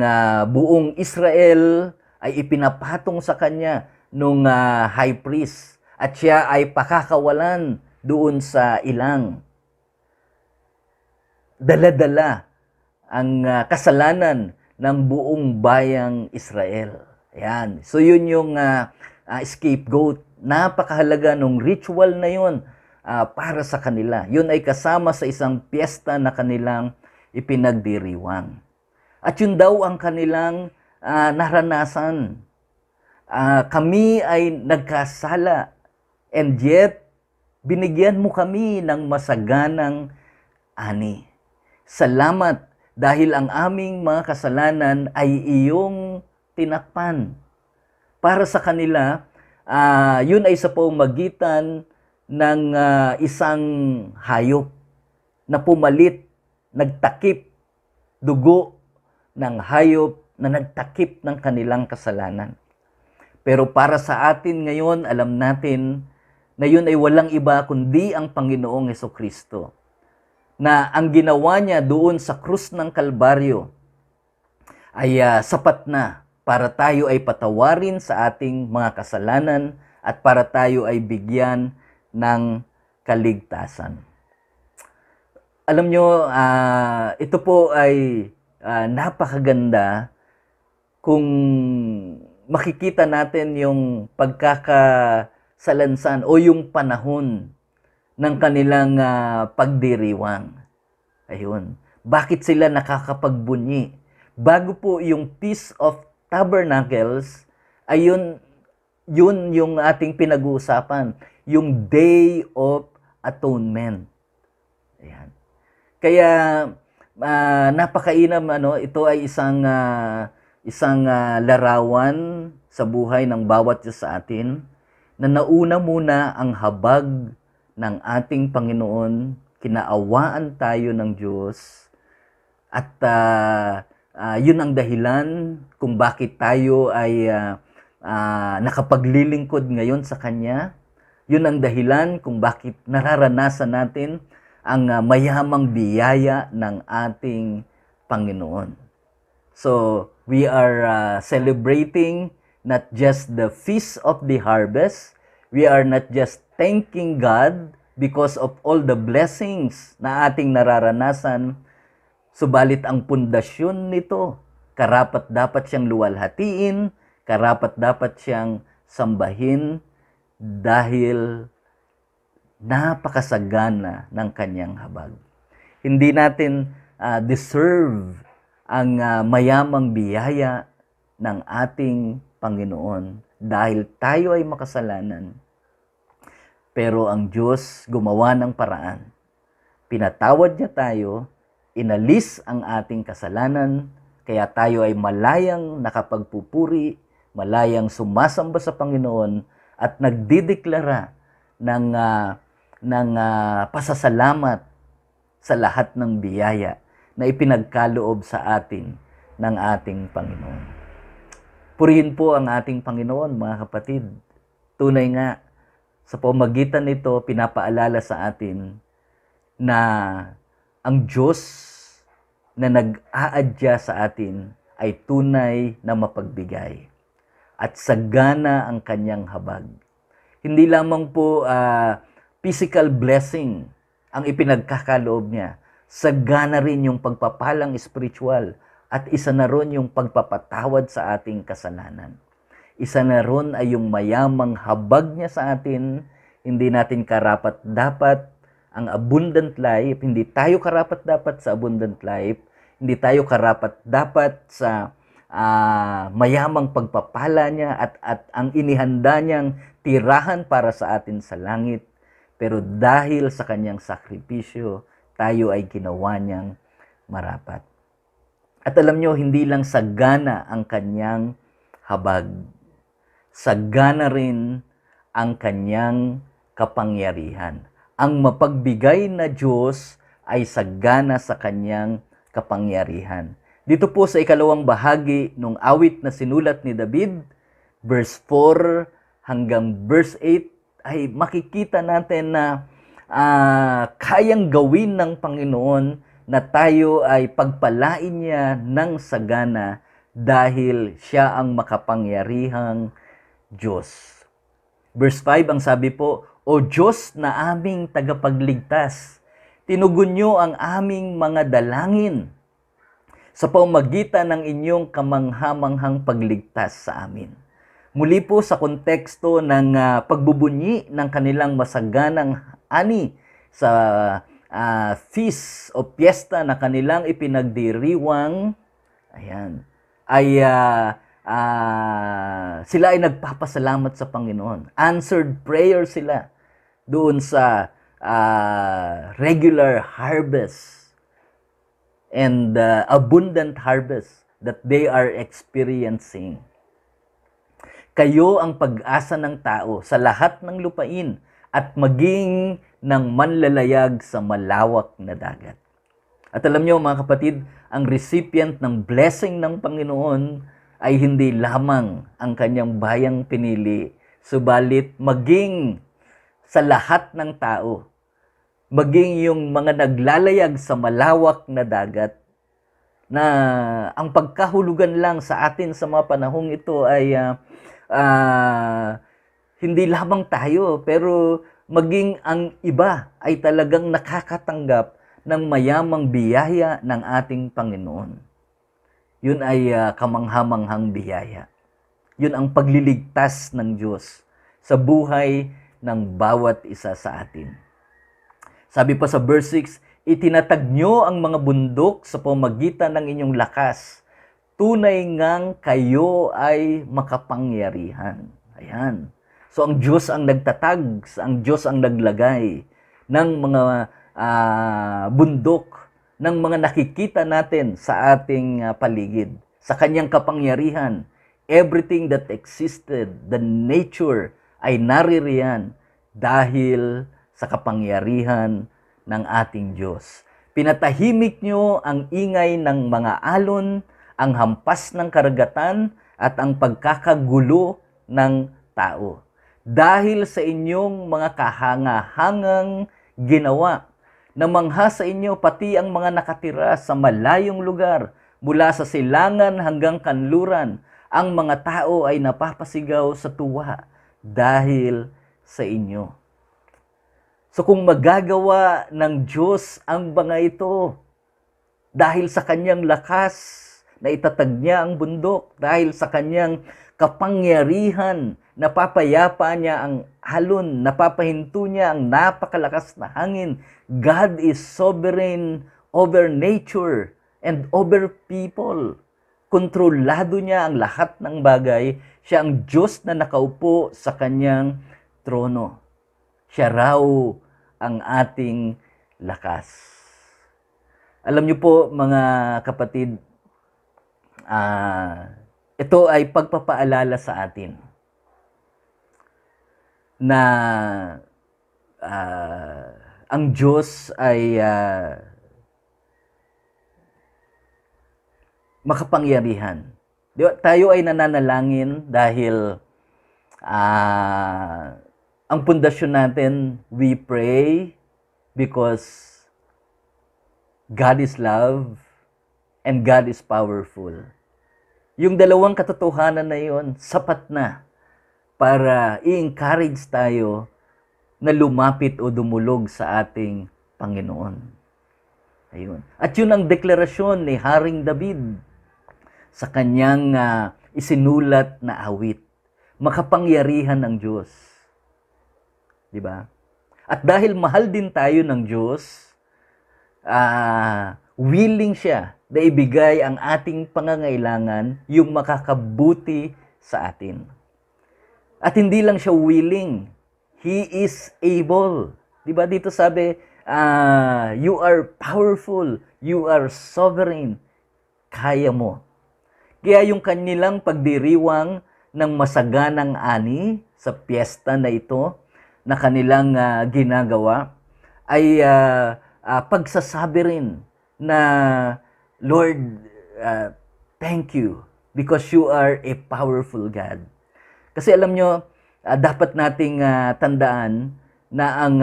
buong Israel ay ipinapatong sa kanya nung high priest at siya ay pakakawalan doon sa ilang. Dala-dala ang kasalanan ng buong bayang Israel. Ayan. So yun yung scapegoat. Napakahalaga nung ritual na yun para sa kanila. Yun ay kasama sa isang piyesta na kanilang ipinagdiriwang. At yun daw ang kanilang naranasan. Kami ay nagkasala and yet binigyan mo kami ng masaganang ani. Salamat dahil ang aming mga kasalanan ay iyong tinakpan. Para sa kanila, yun ay sa pamamagitan ng isang hayop na pumalit, nagtakip, dugo ng hayop na nagtakip ng kanilang kasalanan. Pero para sa atin ngayon, alam natin na yun ay walang iba kundi ang Panginoong Hesukristo. Na ang ginawa niya doon sa krus ng Kalbaryo ay sapat na para tayo ay patawarin sa ating mga kasalanan at para tayo ay bigyan ng kaligtasan. Alam nyo, ito po ay napakaganda kung makikita natin yung pagkakasalansan o yung panahon ng kanilang pagdiriwang. Ayun. Bakit sila nakakapagbunyi? Bago po yung Feast of Tabernacles, ayun yung ating pinag-uusapan, yung Day of Atonement. Ayan. Kaya napakainam ito ay isang larawan sa buhay ng bawat isa sa atin na nauna muna ang habag ng ating Panginoon, kinaawaan tayo ng Diyos at yun ang dahilan kung bakit tayo ay nakapaglilingkod ngayon sa Kanya. Yun ang dahilan kung bakit nararanasan natin ang mayamang biyaya ng ating Panginoon. So, we are celebrating not just the Feast of the Harvest. We are not just thanking God because of all the blessings na ating nararanasan, subalit ang pundasyon nito, karapat-dapat siyang luwalhatiin, karapat-dapat siyang sambahin dahil napakasagana ng kanyang habag. Hindi natin deserve ang mayamang biyaya ng ating Panginoon dahil tayo ay makasalanan. Pero ang Diyos gumawa ng paraan Pinatawad niya tayo, inalis ang ating kasalanan, kaya tayo ay malayang nakapagpupuri, malayang sumasamba sa Panginoon at nagdideklara ng pasasalamat sa lahat ng biyaya na ipinagkaloob sa atin ng ating Panginoon. Purihin po ang ating Panginoon, mga kapatid. Tunay nga, sa pamagitan nito, pinapaalala sa atin na ang Diyos na nag-aadya sa atin ay tunay na mapagbigay at sagana ang kanyang habag. Hindi lamang po physical blessing ang ipinagkakaloob niya, sagana rin yung pagpapalang spiritual at isa na ron yung pagpapatawad sa ating kasalanan. Isa na ron ay yung mayamang habag niya sa atin, hindi natin karapat-dapat ang abundant life, hindi tayo karapat-dapat sa abundant life, hindi tayo karapat-dapat sa mayamang pagpapala niya at ang inihanda niyang tirahan para sa atin sa langit. Pero dahil sa kanyang sakripisyo, tayo ay ginawa niyang marapat. At alam nyo, hindi lang sagana ang kanyang habag. Sagana rin ang kanyang kapangyarihan. Ang mapagbigay na Diyos ay sagana sa kanyang kapangyarihan. Dito po sa ikalawang bahagi ng awit na sinulat ni David, verse 4 hanggang verse 8, ay makikita natin na kayang gawin ng Panginoon na tayo ay pagpalain niya ng sagana dahil siya ang makapangyarihang Diyos. Verse 5, ang sabi po, O Diyos na aming tagapagligtas, tinugon niyo ang aming mga dalangin sa pamamagitan ng inyong kamanghamanghang pagligtas sa amin. Muli po sa konteksto ng pagbubunyi ng kanilang masaganang ani sa feast o piyesta na kanilang ipinagdiriwang, sila ay nagpapasalamat sa Panginoon. Answered prayer sila doon sa regular harvest and abundant harvest that they are experiencing. Kayo ang pag-asa ng tao sa lahat ng lupain at maging ng manlalayag sa malawak na dagat. At alam nyo mga kapatid, ang recipient ng blessing ng Panginoon ay hindi lamang ang kanyang bayang pinili, subalit maging sa lahat ng tao, maging yung mga naglalayag sa malawak na dagat, na ang pagkahulugan lang sa atin sa mga panahong ito ay hindi lamang tayo, pero maging ang iba ay talagang nakakatanggap ng mayamang biyaya ng ating Panginoon. Yun ay kamanghamanghang biyaya. Yun ang pagliligtas ng Diyos sa buhay ng bawat isa sa atin. Sabi pa sa verse 6, itinatag nyo ang mga bundok sa pamagitan ng inyong lakas. Tunay ngang kayo ay makapangyarihan. Ayan. So ang Diyos ang nagtatag, ang Diyos ang naglagay ng mga bundok, ng mga nakikita natin sa ating paligid. Sa kanyang kapangyarihan, everything that existed, the nature, ay naririyan dahil sa kapangyarihan ng ating Diyos. Pinatahimik nyo ang ingay ng mga alon, ang hampas ng karagatan, at ang pagkakagulo ng tao. Dahil sa inyong mga kahangahangang ginawa, namangha sa inyo pati ang mga nakatira sa malayong lugar, mula sa silangan hanggang kanluran, ang mga tao ay napapasigaw sa tuwa dahil sa inyo. So kung magagawa ng Diyos ang mga ito, dahil sa kanyang lakas na itatag niya ang bundok, dahil sa kanyang kapangyarihan, napapayapa niya ang alon, napapahinto niya ang napakalakas na hangin. God is sovereign over nature and over people. Kontrolado niya ang lahat ng bagay. Siya ang Diyos na nakaupo sa kanyang trono. Siya raw ang ating lakas. Alam niyo po mga kapatid, ito ay pagpapaalala sa atin na ang Diyos ay makapangyarihan. Di ba? Tayo ay nananalangin dahil ang pundasyon natin, we pray because God is love and God is powerful. Yung dalawang katotohanan na yon, sapat na para i-encourage tayo na lumapit o dumulog sa ating Panginoon. Ayun. At yun ang deklarasyon ni Haring David sa kanyang isinulat na awit. Makapangyarihan ng Diyos. Di ba? At dahil mahal din tayo ng Diyos, willing siya na ibigay ang ating pangangailangan, yung makakabuti sa atin. At hindi lang siya willing, He is able. Diba dito sabi, you are powerful, you are sovereign, kaya mo. Kaya yung kanilang pagdiriwang ng masaganang ani sa piyesta na ito, na kanilang ginagawa, ay pagsasabi rin na, Lord, thank you because you are a powerful God. Kasi alam nyo, dapat nating tandaan na ang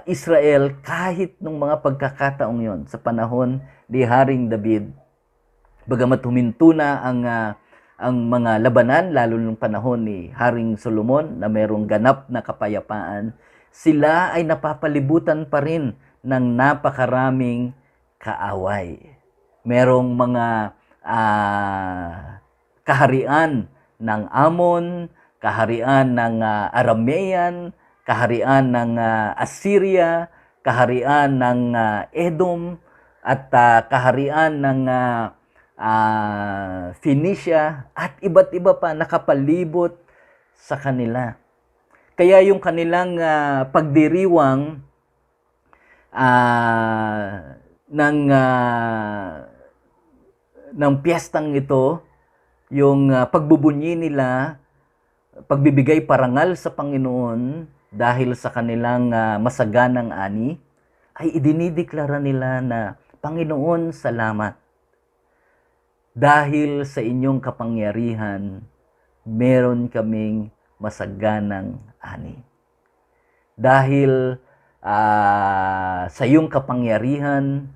Israel, kahit nung mga pagkakataong yon sa panahon ni Haring David, bagamat huminto na ang mga labanan, lalo nung panahon ni Haring Solomon na mayroong ganap na kapayapaan, sila ay napapalibutan pa rin ng napakaraming kaaway. Merong mga kaharian ng Ammon, kaharian ng Aramean, kaharian ng Assyria, kaharian ng Edom, at kaharian ng Phoenicia, at iba't iba pa nakapalibot sa kanila. Kaya yung kanilang pagdiriwang ng piyestang ito, yung pagbubunyi nila, pagbibigay parangal sa Panginoon dahil sa kanilang masaganang ani, ay idinideklara nila na, Panginoon, salamat. Dahil sa inyong kapangyarihan, meron kaming masaganang ani. Dahil sa iyong kapangyarihan,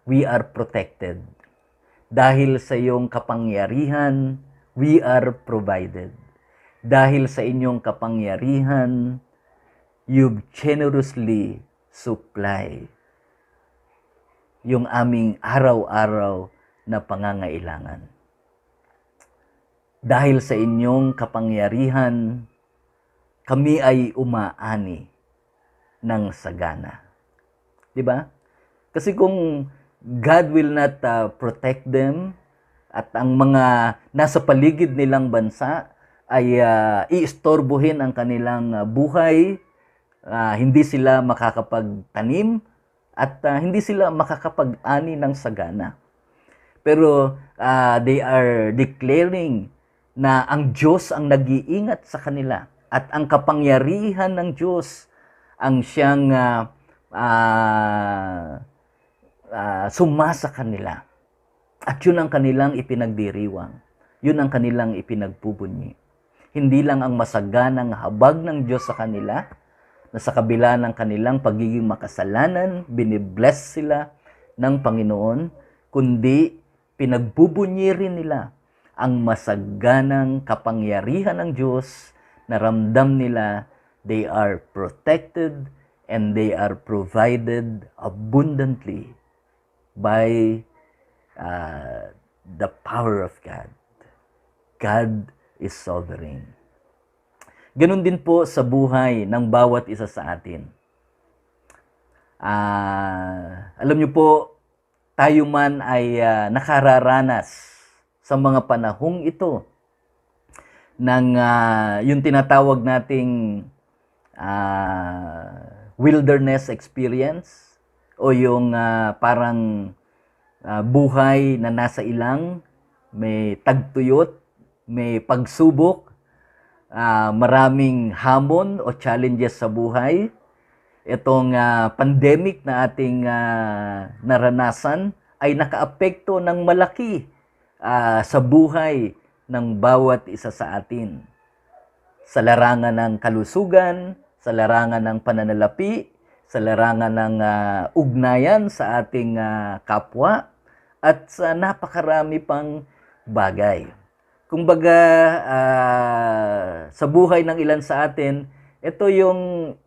we are protected. Dahil sa iyong kapangyarihan, we are provided. Dahil sa inyong kapangyarihan, you've generously supply yung aming araw-araw na pangangailangan. Dahil sa inyong kapangyarihan, kami ay umaani ng sagana. Diba? Kasi kung God will not protect them at ang mga nasa paligid nilang bansa ay iistorbohin ang kanilang buhay, hindi sila makakapagtanim at hindi sila makakapag-ani ng sagana. Pero they are declaring na ang Diyos ang nag-iingat sa kanila at ang kapangyarihan ng Diyos ang siyang sumasa kanila. At yun ang kanilang ipinagdiriwang. Yun ang kanilang ipinagbubunyi. Hindi lang ang masaganang habag ng Diyos sa kanila, na sa kabila ng kanilang pagiging makasalanan, binibless sila ng Panginoon, kundi pinagbubunyi rin nila ang masaganang kapangyarihan ng Diyos na ramdam nila they are protected and they are provided abundantly by the power of God. God is sovereign. Ganun din po sa buhay ng bawat isa sa atin. Alam niyo po, tayo man ay nakararanas sa mga panahong ito ng yung tinatawag nating wilderness experience, o yung parang buhay na nasa ilang, may tagtuyot, may pagsubok, maraming hamon o challenges sa buhay. Itong pandemic na ating naranasan ay nakaapekto ng malaki sa buhay ng bawat isa sa atin. Sa larangan ng kalusugan, sa larangan ng pananalapi, sa larangan ng ugnayan sa ating kapwa, at sa napakarami pang bagay. Kumbaga, sa buhay ng ilan sa atin, ito yung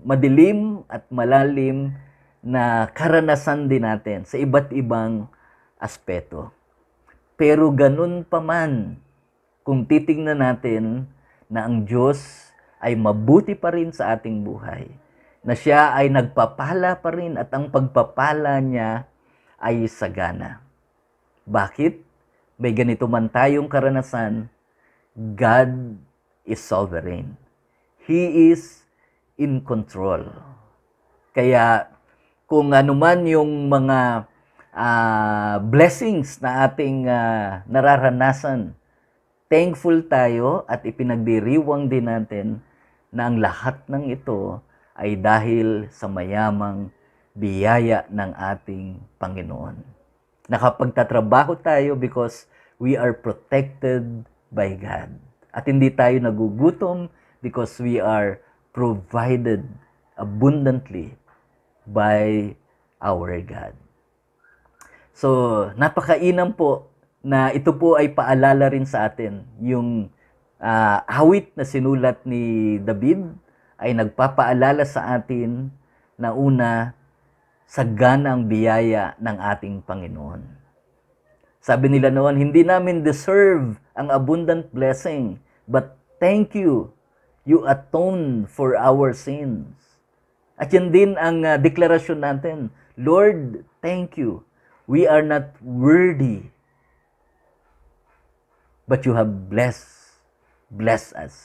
madilim at malalim na karanasan din natin sa iba't ibang aspeto. Pero ganun pa man, kung titingnan natin na ang Diyos ay mabuti pa rin sa ating buhay, na siya ay nagpapala pa rin at ang pagpapala niya ay sagana. Bakit? May ganito man tayong karanasan, God is sovereign. He is in control. Kaya kung ano man yung mga blessings na ating nararanasan, thankful tayo at ipinagdiriwang din natin na ang lahat ng ito ay dahil sa mayamang biyaya ng ating Panginoon. Nakapagtatrabaho tayo because we are protected by God. At hindi tayo nagugutom because we are provided abundantly by our God. So, napakainam po na ito po ay paalala rin sa atin. Yung awit na sinulat ni David ay nagpapaalala sa atin na una, sagana ang biyaya ng ating Panginoon. Sabi nila noon, hindi namin deserve ang abundant blessing, but thank you. You atone for our sins. At yan din ang deklarasyon natin. Lord, thank you. We are not worthy, but you have blessed us.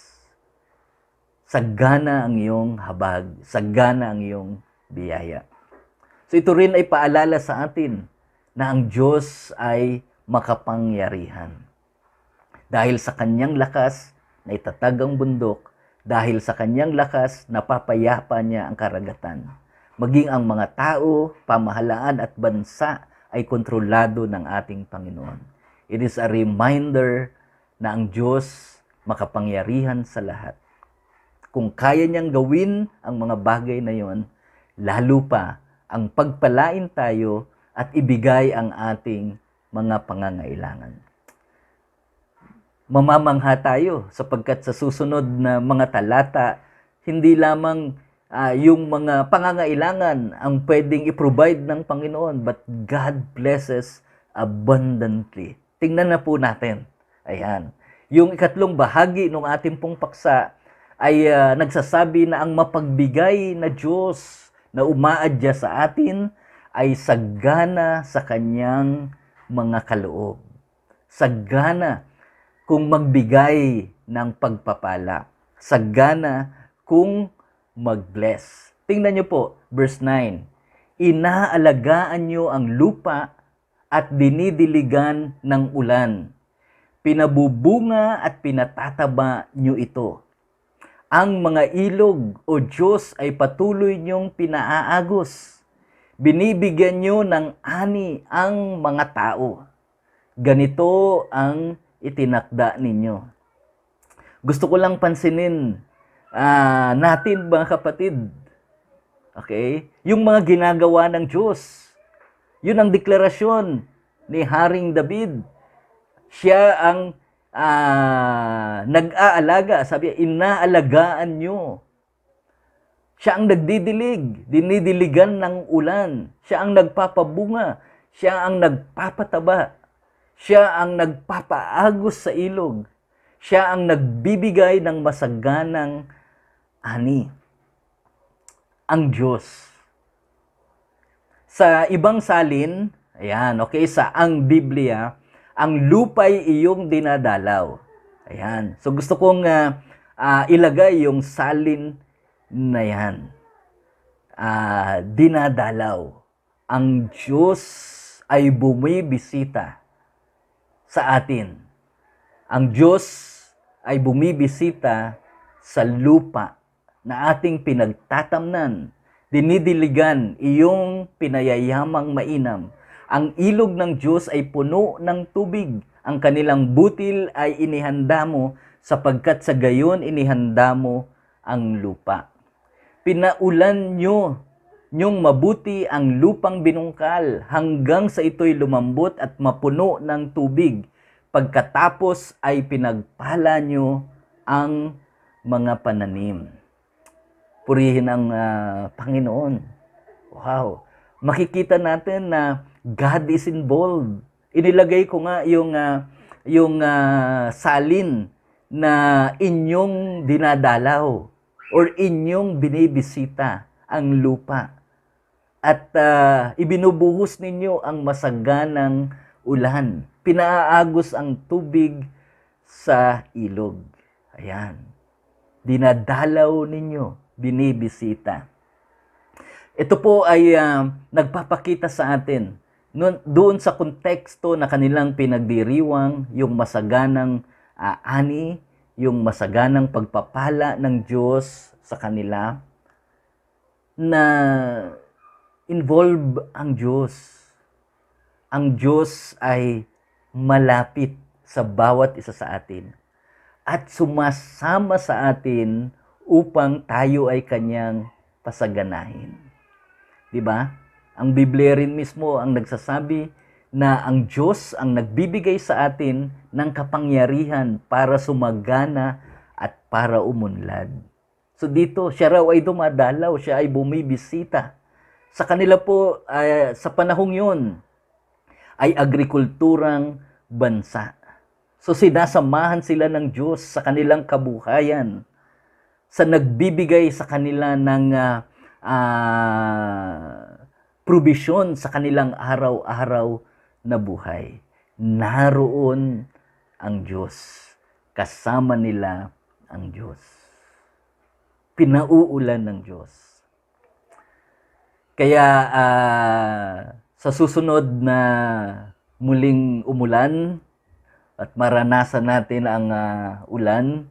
Sagana ang iyong habag, sagana ang iyong biyaya. So ito rin ay paalala sa atin na ang Diyos ay makapangyarihan. Dahil sa kanyang lakas, naitatag ang bundok. Dahil sa kanyang lakas, napapayapa niya ang karagatan. Maging ang mga tao, pamahalaan at bansa ay kontrolado ng ating Panginoon. It is a reminder na ang Diyos makapangyarihan sa lahat. Kung kaya niyang gawin ang mga bagay na yon, lalo pa ang pagpalain tayo at ibigay ang ating mga pangangailangan. Mamamangha tayo sapagkat sa susunod na mga talata, hindi lamang yung mga pangangailangan ang pwedeng i-provide ng Panginoon, but God blesses abundantly. Tingnan na po natin. Ayan. Yung ikatlong bahagi ng ating pong paksa ay nagsasabi na ang mapagbigay na Diyos na umaadya sa atin ay sagana sa kanyang mga kaloob. Sagana kung magbigay ng pagpapala. Sagana kung mag-bless. Tingnan niyo po, verse 9. Inaalagaan niyo ang lupa at dinidiligan ng ulan. Pinabubunga at pinatataba niyo ito. Ang mga ilog o Diyos ay patuloy niyong pinaaagos. Binibigyan niyo ng ani ang mga tao. Ganito ang itinakda ninyo. Gusto ko lang pansinin natin mga kapatid. Okay? Yung mga ginagawa ng Diyos. Yun ang deklarasyon ni Haring David. Siya ang nag-aalaga. Sabi, inaalagaan nyo. Siya ang nagdidilig, dinidiligan ng ulan. Siya ang nagpapabunga. Siya ang nagpapataba. Siya ang nagpapaagos sa ilog. Siya ang nagbibigay ng masaganang ani. Ang Diyos. Sa ibang salin, ayan, okay, sa ang Biblia, ang lupa'y iyong dinadalaw. Ayan. So gusto kong ilagay yung salin na yan. dinadalaw. Ang Diyos ay bumibisita sa atin. Ang Diyos ay bumibisita sa lupa na ating pinagtatamnan. Dinidiligan iyong pinayayamang mainam. Ang ilog ng Diyos ay puno ng tubig. Ang kanilang butil ay inihanda mo sapagkat sa gayon inihanda mo ang lupa. Pinaulan niyong mabuti ang lupang binungkal hanggang sa ito'y lumambot at mapuno ng tubig. Pagkatapos ay pinagpala niyo ang mga pananim. Purihin ang Panginoon. Wow! Makikita natin na God is involved. Inilagay ko nga yung salin na inyong dinadalaw or inyong binibisita ang lupa. At ibinubuhos ninyo ang masaganang ulan. Pinaagos ang tubig sa ilog. Ayan. Dinadalaw ninyo, binibisita. Ito po ay nagpapakita sa atin doon sa konteksto na kanilang pinagdiriwang yung masaganang ani, yung masaganang pagpapala ng Diyos sa kanila, na involve ang Diyos. Ang Diyos ay malapit sa bawat isa sa atin at sumasama sa atin upang tayo ay kanyang pasaganahin. 'Di ba? Ang Biblia rin mismo ang nagsasabi na ang Diyos ang nagbibigay sa atin ng kapangyarihan para sumagana at para umunlad. So dito, siya raw ay dumadalaw, siya ay bumibisita. Sa kanila po, sa panahong yun, ay agrikulturang bansa. So sinasamahan sila ng Diyos sa kanilang kabuhayan, sa nagbibigay sa kanila ng probisyon sa kanilang araw-araw na buhay. Naroon ang Diyos. Kasama nila ang Diyos. Pinauulan ng Diyos. Kaya sa susunod na muling umulan at maranasan natin ang ulan,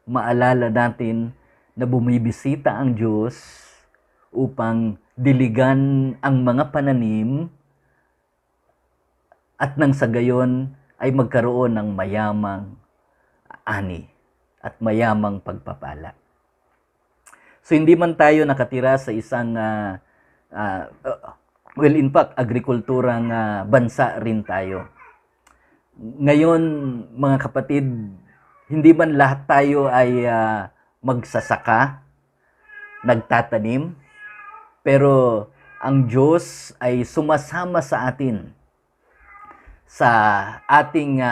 maalala natin na bumibisita ang Diyos upang diligan ang mga pananim at nang sa gayon ay magkaroon ng mayamang ani at mayamang pagpapala. So hindi man tayo nakatira sa isang in fact, agrikulturang bansa rin tayo. Ngayon, mga kapatid, hindi man lahat tayo ay magsasaka, nagtatanim, pero ang Diyos ay sumasama sa atin sa ating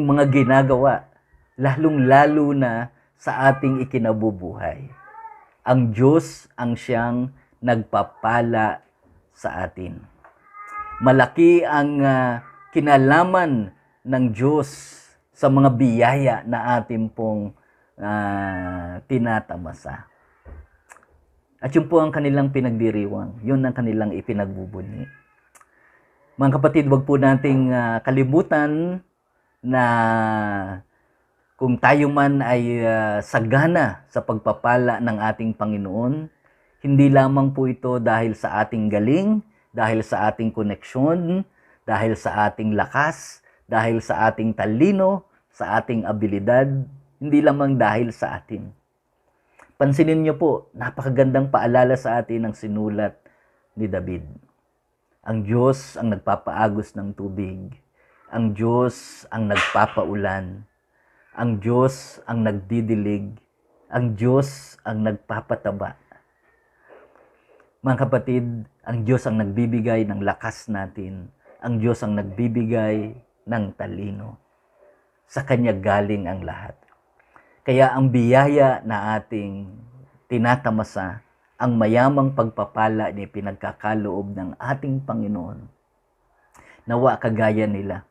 mga ginagawa, lalong-lalo na sa ating ikinabubuhay. Ang Diyos ang siyang nagpapala sa atin. Malaki ang kinalaman ng Diyos sa mga biyaya na atin pong tinatamasa. At yun po ang kanilang pinagdiriwang. Yun ang kanilang ipinagbubunyi. Mga kapatid, wag po nating kalimutan na kung tayo man ay sagana sa pagpapala ng ating Panginoon, hindi lamang po ito dahil sa ating galing, dahil sa ating koneksyon, dahil sa ating lakas, dahil sa ating talino, sa ating abilidad, hindi lamang dahil sa atin. Pansinin niyo po, napakagandang paalala sa atin ng sinulat ni David. Ang Diyos ang nagpapaagos ng tubig. Ang Diyos ang nagpapaulan. Ang Diyos ang nagdidilig. Ang Diyos ang nagpapataba. Mga kapatid, ang Diyos ang nagbibigay ng lakas natin. Ang Diyos ang nagbibigay ng talino. Sa Kanya galing ang lahat. Kaya ang biyaya na ating tinatamasa, ang mayamang pagpapala ni pinagkakaloob ng ating Panginoon, nawa kagaya nila.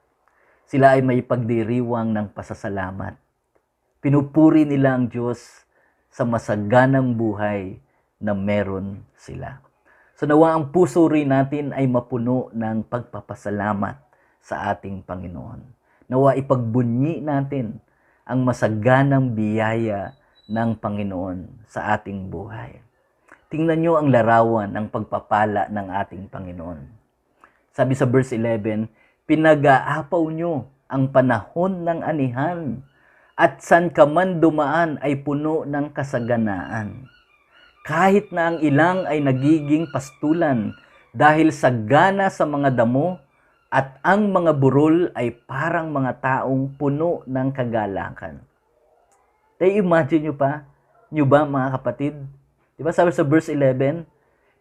Sila ay may pagdiriwang ng pasasalamat. Pinupuri nila ang Diyos sa masaganang buhay na meron sila. So nawa ang puso rin natin ay mapuno ng pagpapasalamat sa ating Panginoon. Nawa ipagbunyi natin ang masaganang biyaya ng Panginoon sa ating buhay. Tingnan nyo ang larawan ng pagpapala ng ating Panginoon. Sabi sa verse 11, pinag-aapaw nyo ang panahon ng anihan at san ka man dumaan ay puno ng kasaganaan. Kahit na ang ilang ay nagiging pastulan dahil sagana sa mga damo at ang mga burol ay parang mga taong puno ng kagalakan. Imagine nyo ba mga kapatid? Diba sabi sa verse 11,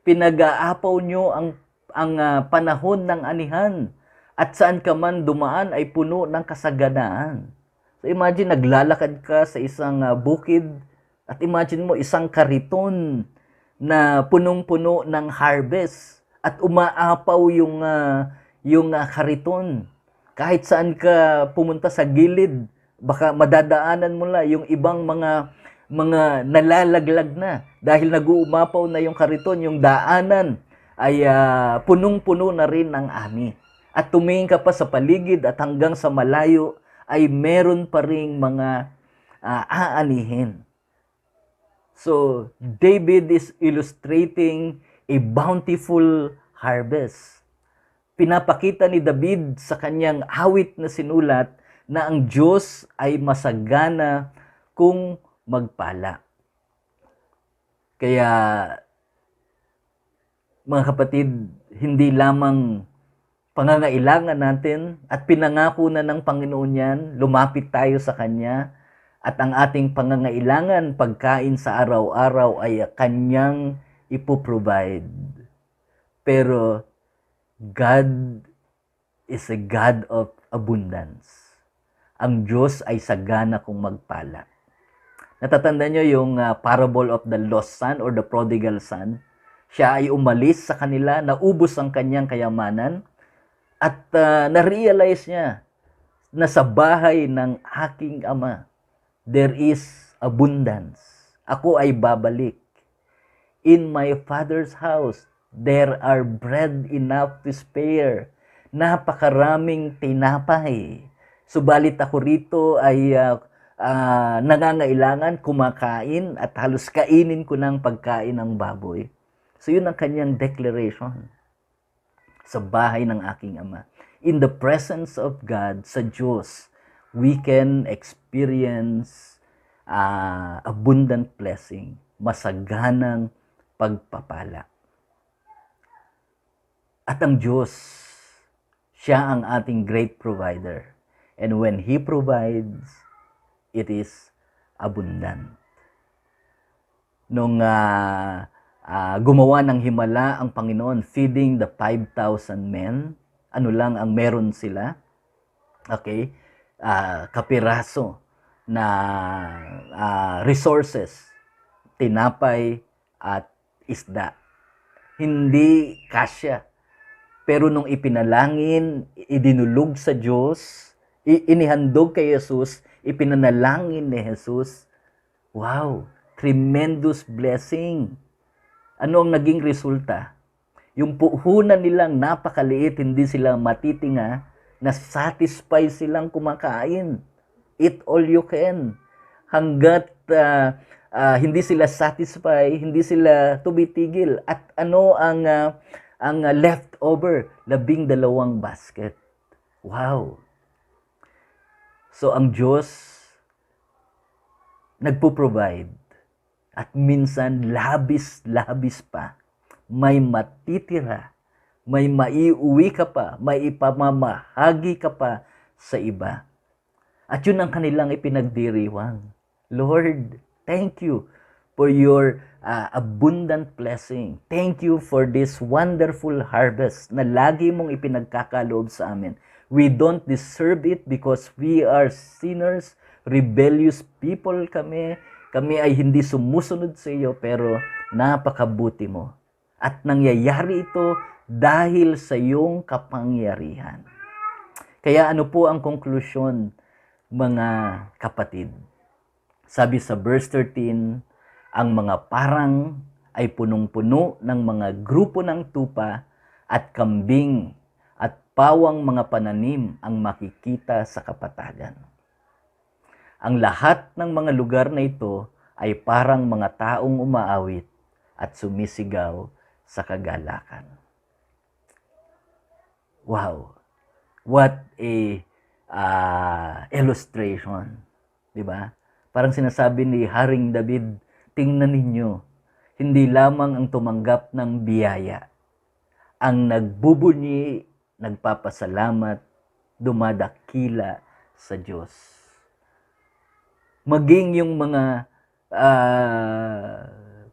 pinag-aapaw nyo ang panahon ng anihan at saan ka man dumaan ay puno ng kasaganaan. So imagine naglalakad ka sa isang bukid at imagine mo isang kariton na punong-puno ng harvest at umaapaw yung kariton. Kahit saan ka pumunta sa gilid, baka madadaanan mo na yung ibang mga nalalaglag na dahil nag-uumapaw na yung kariton, yung daanan ay punong-puno na rin ng ani. At tumingin ka pa sa paligid at hanggang sa malayo ay meron pa ring mga aanihin. So, David is illustrating a bountiful harvest. Pinapakita ni David sa kanyang awit na sinulat na ang Diyos ay masagana kung magpala. Kaya, mga kapatid, hindi lamang pangangailangan natin at pinangako na ng Panginoon yan, lumapit tayo sa Kanya at ang ating pangangailangan, pagkain sa araw-araw ay Kanyang ipoprovide. Pero God is a God of abundance. Ang Diyos ay sagana kung magpala. Natatandaan nyo yung parable of the lost son or the prodigal son? Siya ay umalis sa kanila, naubos ang kanyang kayamanan, at na-realize niya na sa bahay ng aking ama, there is abundance. Ako ay babalik. In my Father's house, there are bread enough to spare. Napakaraming tinapay. Subalit ako rito ay nangangailangan kumakain at halos kainin ko ng pagkain ng baboy. So yun ang kanyang declaration sa bahay ng aking ama. In the presence of God, sa Diyos, we can experience abundant blessing, masaganang pagpapala. At ang Diyos, siya ang ating great provider. And when He provides, it is abundant. Nung gumawa ng himala ang Panginoon, feeding the 5,000 men, ano lang ang meron sila? Okay? Kapiraso na resources, tinapay at isda. Hindi kasya. Pero nung ipinalangin, idinulog sa Diyos, inihandog kay Jesus, ipinanalangin ni Jesus, wow, tremendous blessing. Ano ang naging resulta? Yung puhunan nilang napakaliit, hindi sila matitinga, na satisfy silang kumakain. Eat all you can. Hanggat hindi sila satisfy, hindi sila tumitigil. At ano ang leftover? 12 basket. Wow! So ang Diyos nagpo-provide. At minsan, labis pa. May matitira. May maiuwi ka pa. May ipamamahagi ka pa sa iba. At yun ang kanilang ipinagdiriwang. Lord, thank you for your abundant blessing. Thank you for this wonderful harvest na lagi mong ipinagkakaloob sa amin. We don't deserve it because we are sinners, rebellious people kami. Kami ay hindi sumusunod sa iyo, pero napakabuti mo. At nangyayari ito dahil sa iyong kapangyarihan. Kaya ano po ang konklusyon, mga kapatid? Sabi sa verse 13, Ang mga parang ay punong-puno ng mga grupo ng tupa at kambing at pawang mga pananim ang makikita sa kapatagan. Ang lahat ng mga lugar na ito ay parang mga taong umaawit at sumisigaw sa kagalakan. Wow! What a illustration. Diba? Parang sinasabi ni Haring David, tingnan ninyo, hindi lamang ang tumanggap ng biyaya, ang nagbubunyi, nagpapasalamat, dumadakila sa Diyos. Maging yung mga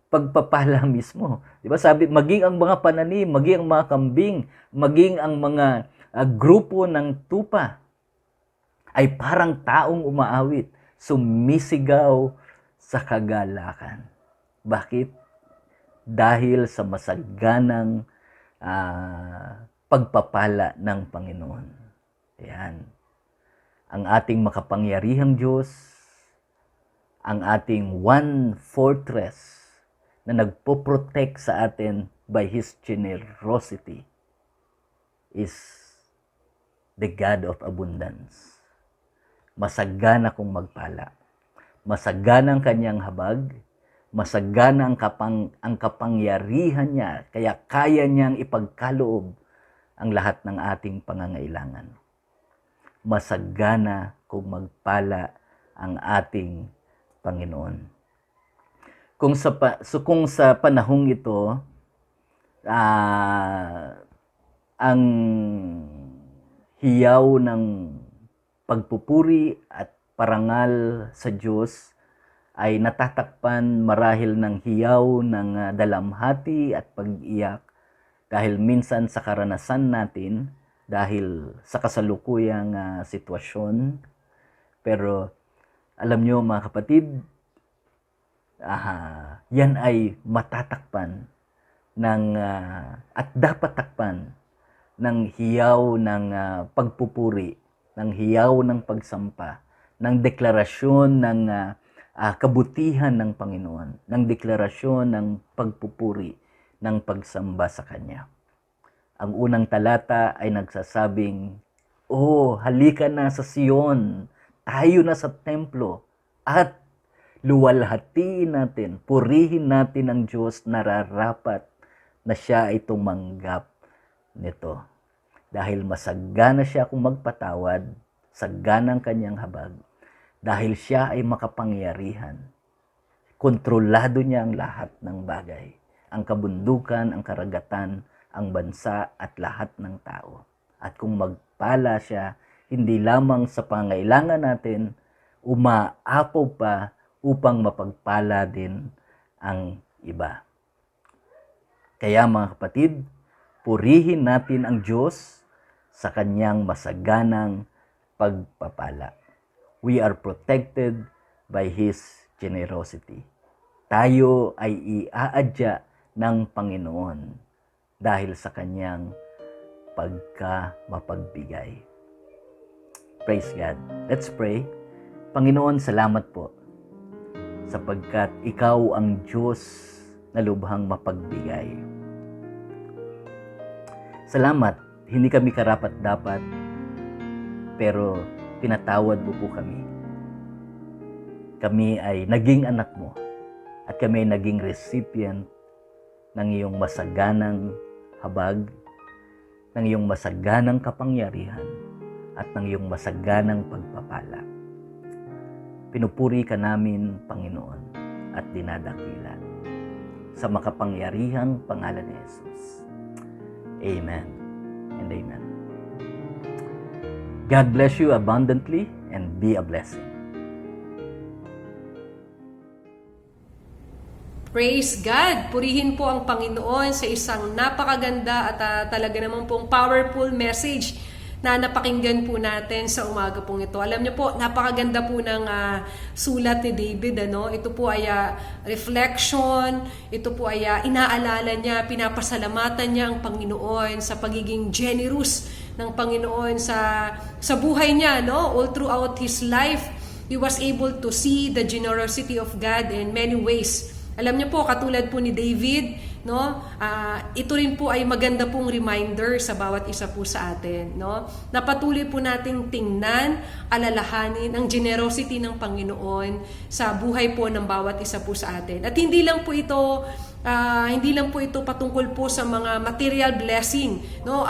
pagpapala mismo. Diba? Sabi, maging ang mga pananim, maging ang mga kambing, maging ang mga grupo ng tupa ay parang taong umaawit, sumisigaw sa kagalakan. Bakit? Dahil sa masaganang pagpapala ng Panginoon. Yan. Ang ating makapangyarihang Diyos, ang ating one fortress na nagpo-protect sa atin by His generosity is the God of abundance. Masagana kong magpala. Masagana ang kanyang habag, masagana ang kapangyarihan niya, kaya kaya niyang ipagkaloob ang lahat ng ating pangangailangan. Masagana kung magpala ang ating Panginoon. Kung sa panahong ito, ang hiyaw ng pagpupuri at parangal sa Diyos ay natatakpan marahil ng hiyaw ng dalamhati at pag-iyak dahil minsan sa karanasan natin, dahil sa kasalukuyang sitwasyon. Pero alam nyo mga kapatid, yan ay matatakpan at dapat takpan ng hiyaw ng pagpupuri, ng hiyaw ng pagsampa, ng deklarasyon ng kabutihan ng Panginoon, ng deklarasyon ng pagpupuri, ng pagsamba sa Kanya. Ang unang talata ay nagsasabing, halika na sa Sion, tayo na sa templo, at luwalhatiin natin, purihin natin ang Diyos, nararapat na siya ay tumanggap nito. Dahil masagana siya kung magpatawad, sagana ang kanyang habag, dahil siya ay makapangyarihan. Kontrolado niya ang lahat ng bagay. Ang kabundukan, ang karagatan, ang bansa at lahat ng tao. At kung magpala siya, hindi lamang sa pangailangan natin, umaapaw pa upang mapagpala din ang iba. Kaya mga kapatid, purihin natin ang Diyos sa kanyang masaganang pagpapala. We are protected by His generosity. Tayo ay iaadya ng Panginoon dahil sa kanyang pagkamapagbigay. Praise God. Let's pray. Panginoon, salamat po sapagkat Ikaw ang Diyos na lubhang mapagbigay. Salamat, hindi kami karapat-dapat, pero pinatawad mo po kami. Kami ay naging anak mo at kami ay naging recipient ng iyong masaganang habag, ng iyong masaganang kapangyarihan at ng iyong masaganang pagpapala. Pinupuri ka namin, Panginoon, at dinadakila sa makapangyarihang pangalan ni Jesus. Amen and amen. God bless you abundantly and be a blessing. Praise God! Purihin po ang Panginoon sa isang napakaganda at talaga naman pong powerful message na napakinggan po natin sa umaga pong ito. Alam niyo po, napakaganda po ng sulat ni David. Ito po ay reflection, ito po ay inaalala niya, pinapasalamatan niya ang Panginoon sa pagiging generous ng Panginoon sa buhay niya. All throughout his life, he was able to see the generosity of God in many ways. Alam niyo po, katulad po ni David, no? Ito rin po ay maganda pong reminder sa bawat isa po sa atin, no? Na patuloy po nating tingnan, alalahanin ang generosity ng Panginoon sa buhay po ng bawat isa po sa atin. At hindi lang po ito patungkol po sa mga material blessing, no?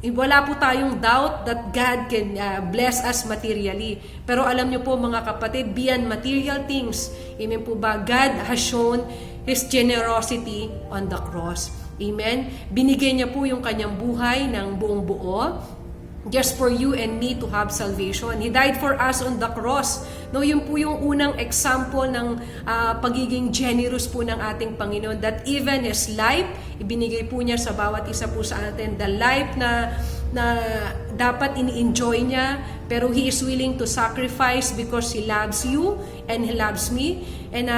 Wala po tayong doubt that God can bless us materially. Pero alam niyo po mga kapatid, beyond material things, amen po ba, God has shown His generosity on the cross. Amen? Binigay niya po yung kanyang buhay ng buong buo just for you and me to have salvation. He died for us on the cross. No, yun po yung unang example ng pagiging generous po ng ating Panginoon, that even His life, ibinigay po niya sa bawat isa po sa atin, the life na dapat ini-enjoy niya, pero He is willing to sacrifice because He loves you and He loves me. And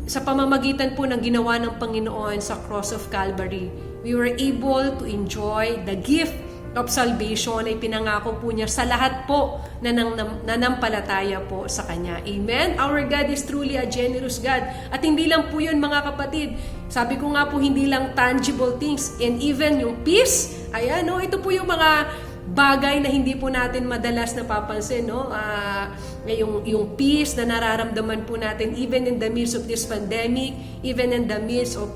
sa pamamagitan po ng ginawa ng Panginoon sa cross of Calvary, we were able to enjoy the gift of salvation ay pinangako po niya sa lahat po na nanampalataya po sa Kanya. Amen? Our God is truly a generous God. At hindi lang po yun mga kapatid. Sabi ko nga po, hindi lang tangible things, and even yung peace, ayan, no? Ito po yung mga bagay na hindi po natin madalas napapansin, no? Yung peace na nararamdaman po natin even in the midst of this pandemic, even in the midst of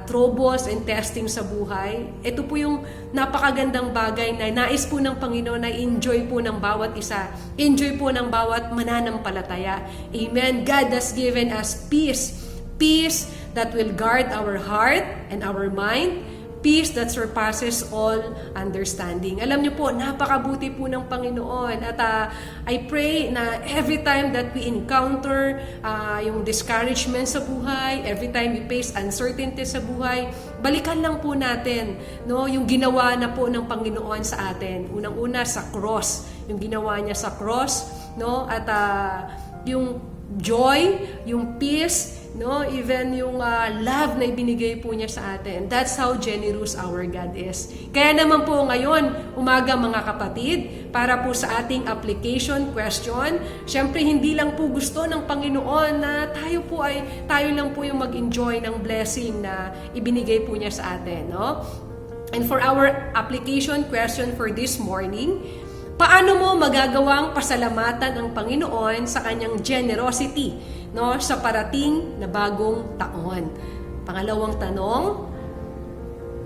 troubles and testing sa buhay. Ito po yung napakagandang bagay na nais po ng Panginoon na enjoy po ng bawat isa, enjoy po ng bawat mananampalataya. Amen. God has given us peace, peace that will guard our heart and our mind, peace that surpasses all understanding. Alam niyo po, napakabuti po ng Panginoon. At I pray na every time that we encounter yung discouragement sa buhay, every time we face uncertainty sa buhay, balikan lang po natin, no, yung ginawa na po ng Panginoon sa atin. Unang-una sa cross, yung ginawa niya sa cross, no, at yung joy, yung peace, no, even yung love na ibinigay po niya sa atin. That's how generous our God is. Kaya naman po ngayon, umaga mga kapatid, para po sa ating application question, syempre hindi lang po gusto ng Panginoon na tayo lang po yung mag-enjoy ng blessing na ibinigay po niya sa atin, no? And for our application question for this morning, paano mo magagawang pasalamatan ang Panginoon sa kanyang generosity, no, sa parating na bagong taon? Pangalawang tanong,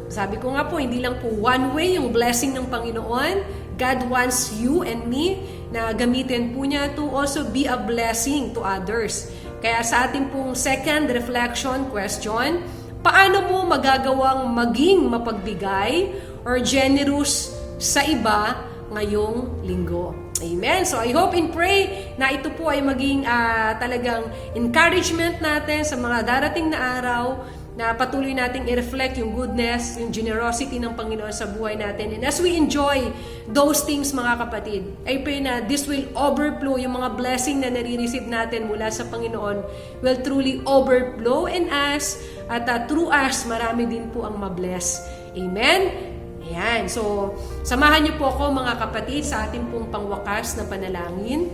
sabi ko nga po, hindi lang po one way yung blessing ng Panginoon. God wants you and me na gamitin po niya to also be a blessing to others. Kaya sa ating pong second reflection question, paano mo magagawang maging mapagbigay or generous sa iba ngayong linggo? Amen. So I hope and pray na ito po ay maging talagang encouragement natin sa mga darating na araw, na patuloy nating i-reflect yung goodness, yung generosity ng Panginoon sa buhay natin. And as we enjoy those things mga kapatid, I pray na this will overflow, yung mga blessing na nare-receive natin mula sa Panginoon will truly overflow in us, at through us marami din po ang mabless. Amen. Ayan. So, samahan niyo po ako mga kapatid sa ating pong pangwakas na panalangin.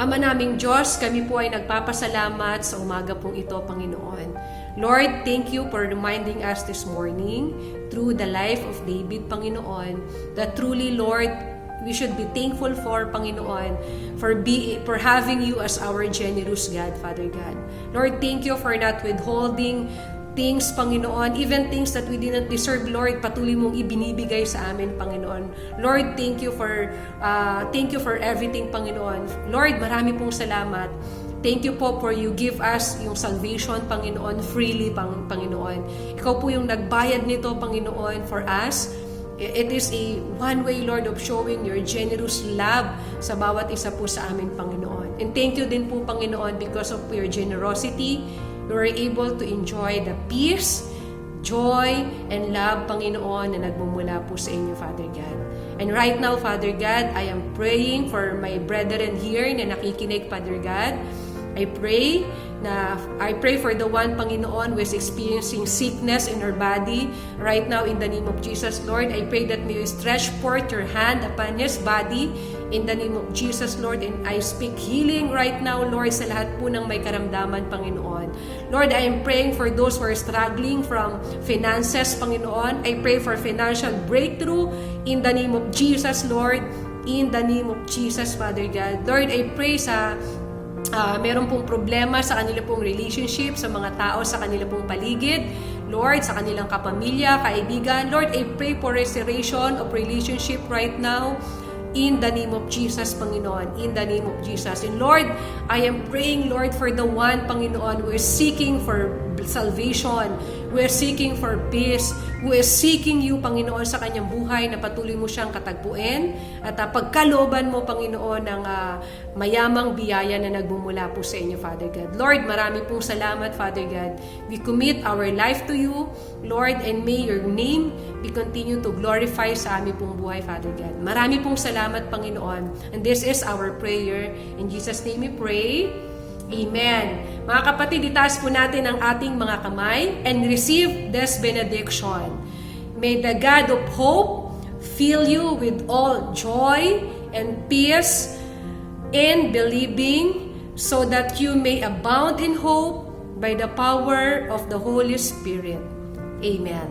Ama naming Diyos, kami po ay nagpapasalamat sa umaga pong ito, Panginoon. Lord, thank you for reminding us this morning through the life of David, Panginoon, that truly, Lord, we should be thankful for, Panginoon, for having you as our generous God, Father God. Lord, thank you for not withholding things, Panginoon, even things that we didn't deserve, Lord, patuloy mong ibinibigay sa amin, Panginoon. Lord, thank you for everything, Panginoon. Lord, marami pong salamat. Thank you po for you give us yung salvation, Panginoon, freely, Panginoon. Ikaw po yung nagbayad nito, Panginoon, for us. It is a one way, Lord, of showing your generous love sa bawat isa po sa amin, Panginoon. And thank you din po, Panginoon, because of your generosity, we were able to enjoy the peace, joy, and love, Panginoon, na nagmumula po sa inyo, Father God. And right now, Father God, I am praying for my brethren here na nakikinig, Father God. I pray na I pray for the one, Panginoon, who is experiencing sickness in her body right now in the name of Jesus, Lord. I pray that may you stretch forth your hand upon his body in the name of Jesus, Lord. And I speak healing right now, Lord, sa lahat po ng may karamdaman, Panginoon. Lord, I am praying for those who are struggling from finances, Panginoon. I pray for financial breakthrough in the name of Jesus, Lord. In the name of Jesus, Father God. Lord, I pray sa meron pong problema sa kanila pong relationship, sa mga tao sa kanila pong paligid, Lord, sa kanilang kapamilya, kaibigan. Lord, I pray for restoration of relationship right now in the name of Jesus, Panginoon. In the name of Jesus. And Lord, I am praying, Lord, for the one, Panginoon, who is seeking for salvation, who is seeking for peace, who is seeking you, Panginoon, sa kanyang buhay na patuloy mo siyang katagpuin at pagkalooban mo, Panginoon, ng mayamang biyaya na nagmumula po sa inyo, Father God. Lord, marami pong salamat, Father God. We commit our life to you, Lord, and may your name be continue to glorify sa aming pong buhay, Father God. Marami pong salamat, Panginoon. And this is our prayer. In Jesus' name we pray. Amen. Mga kapatid, itaas po natin ang ating mga kamay and receive this benediction. May the God of hope fill you with all joy and peace in believing, so that you may abound in hope by the power of the Holy Spirit. Amen.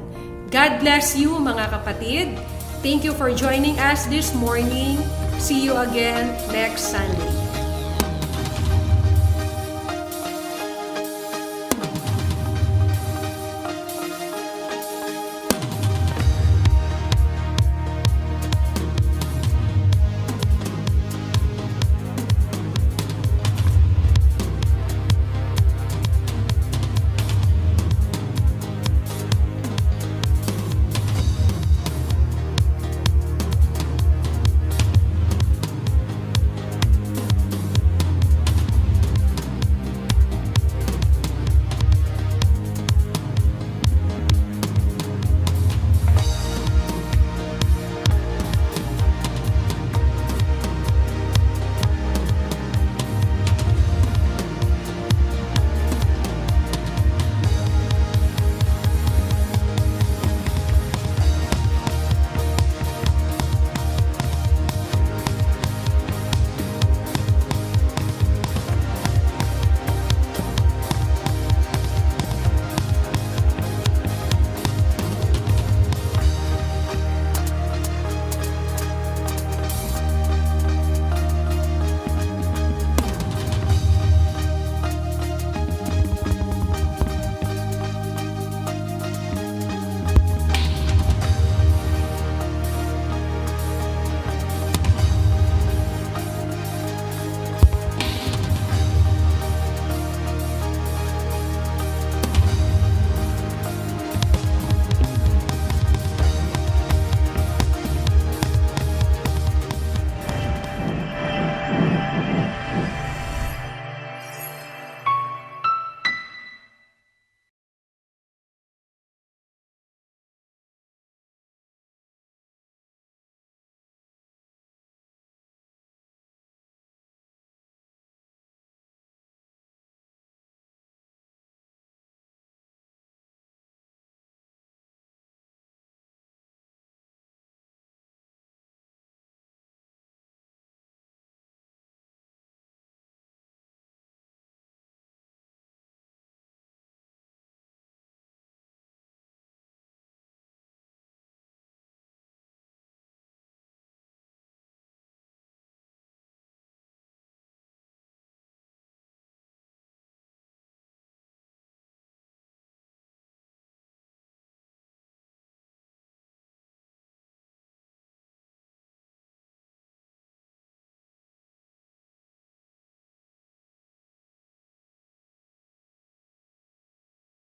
God bless you, mga kapatid. Thank you for joining us this morning. See you again next Sunday.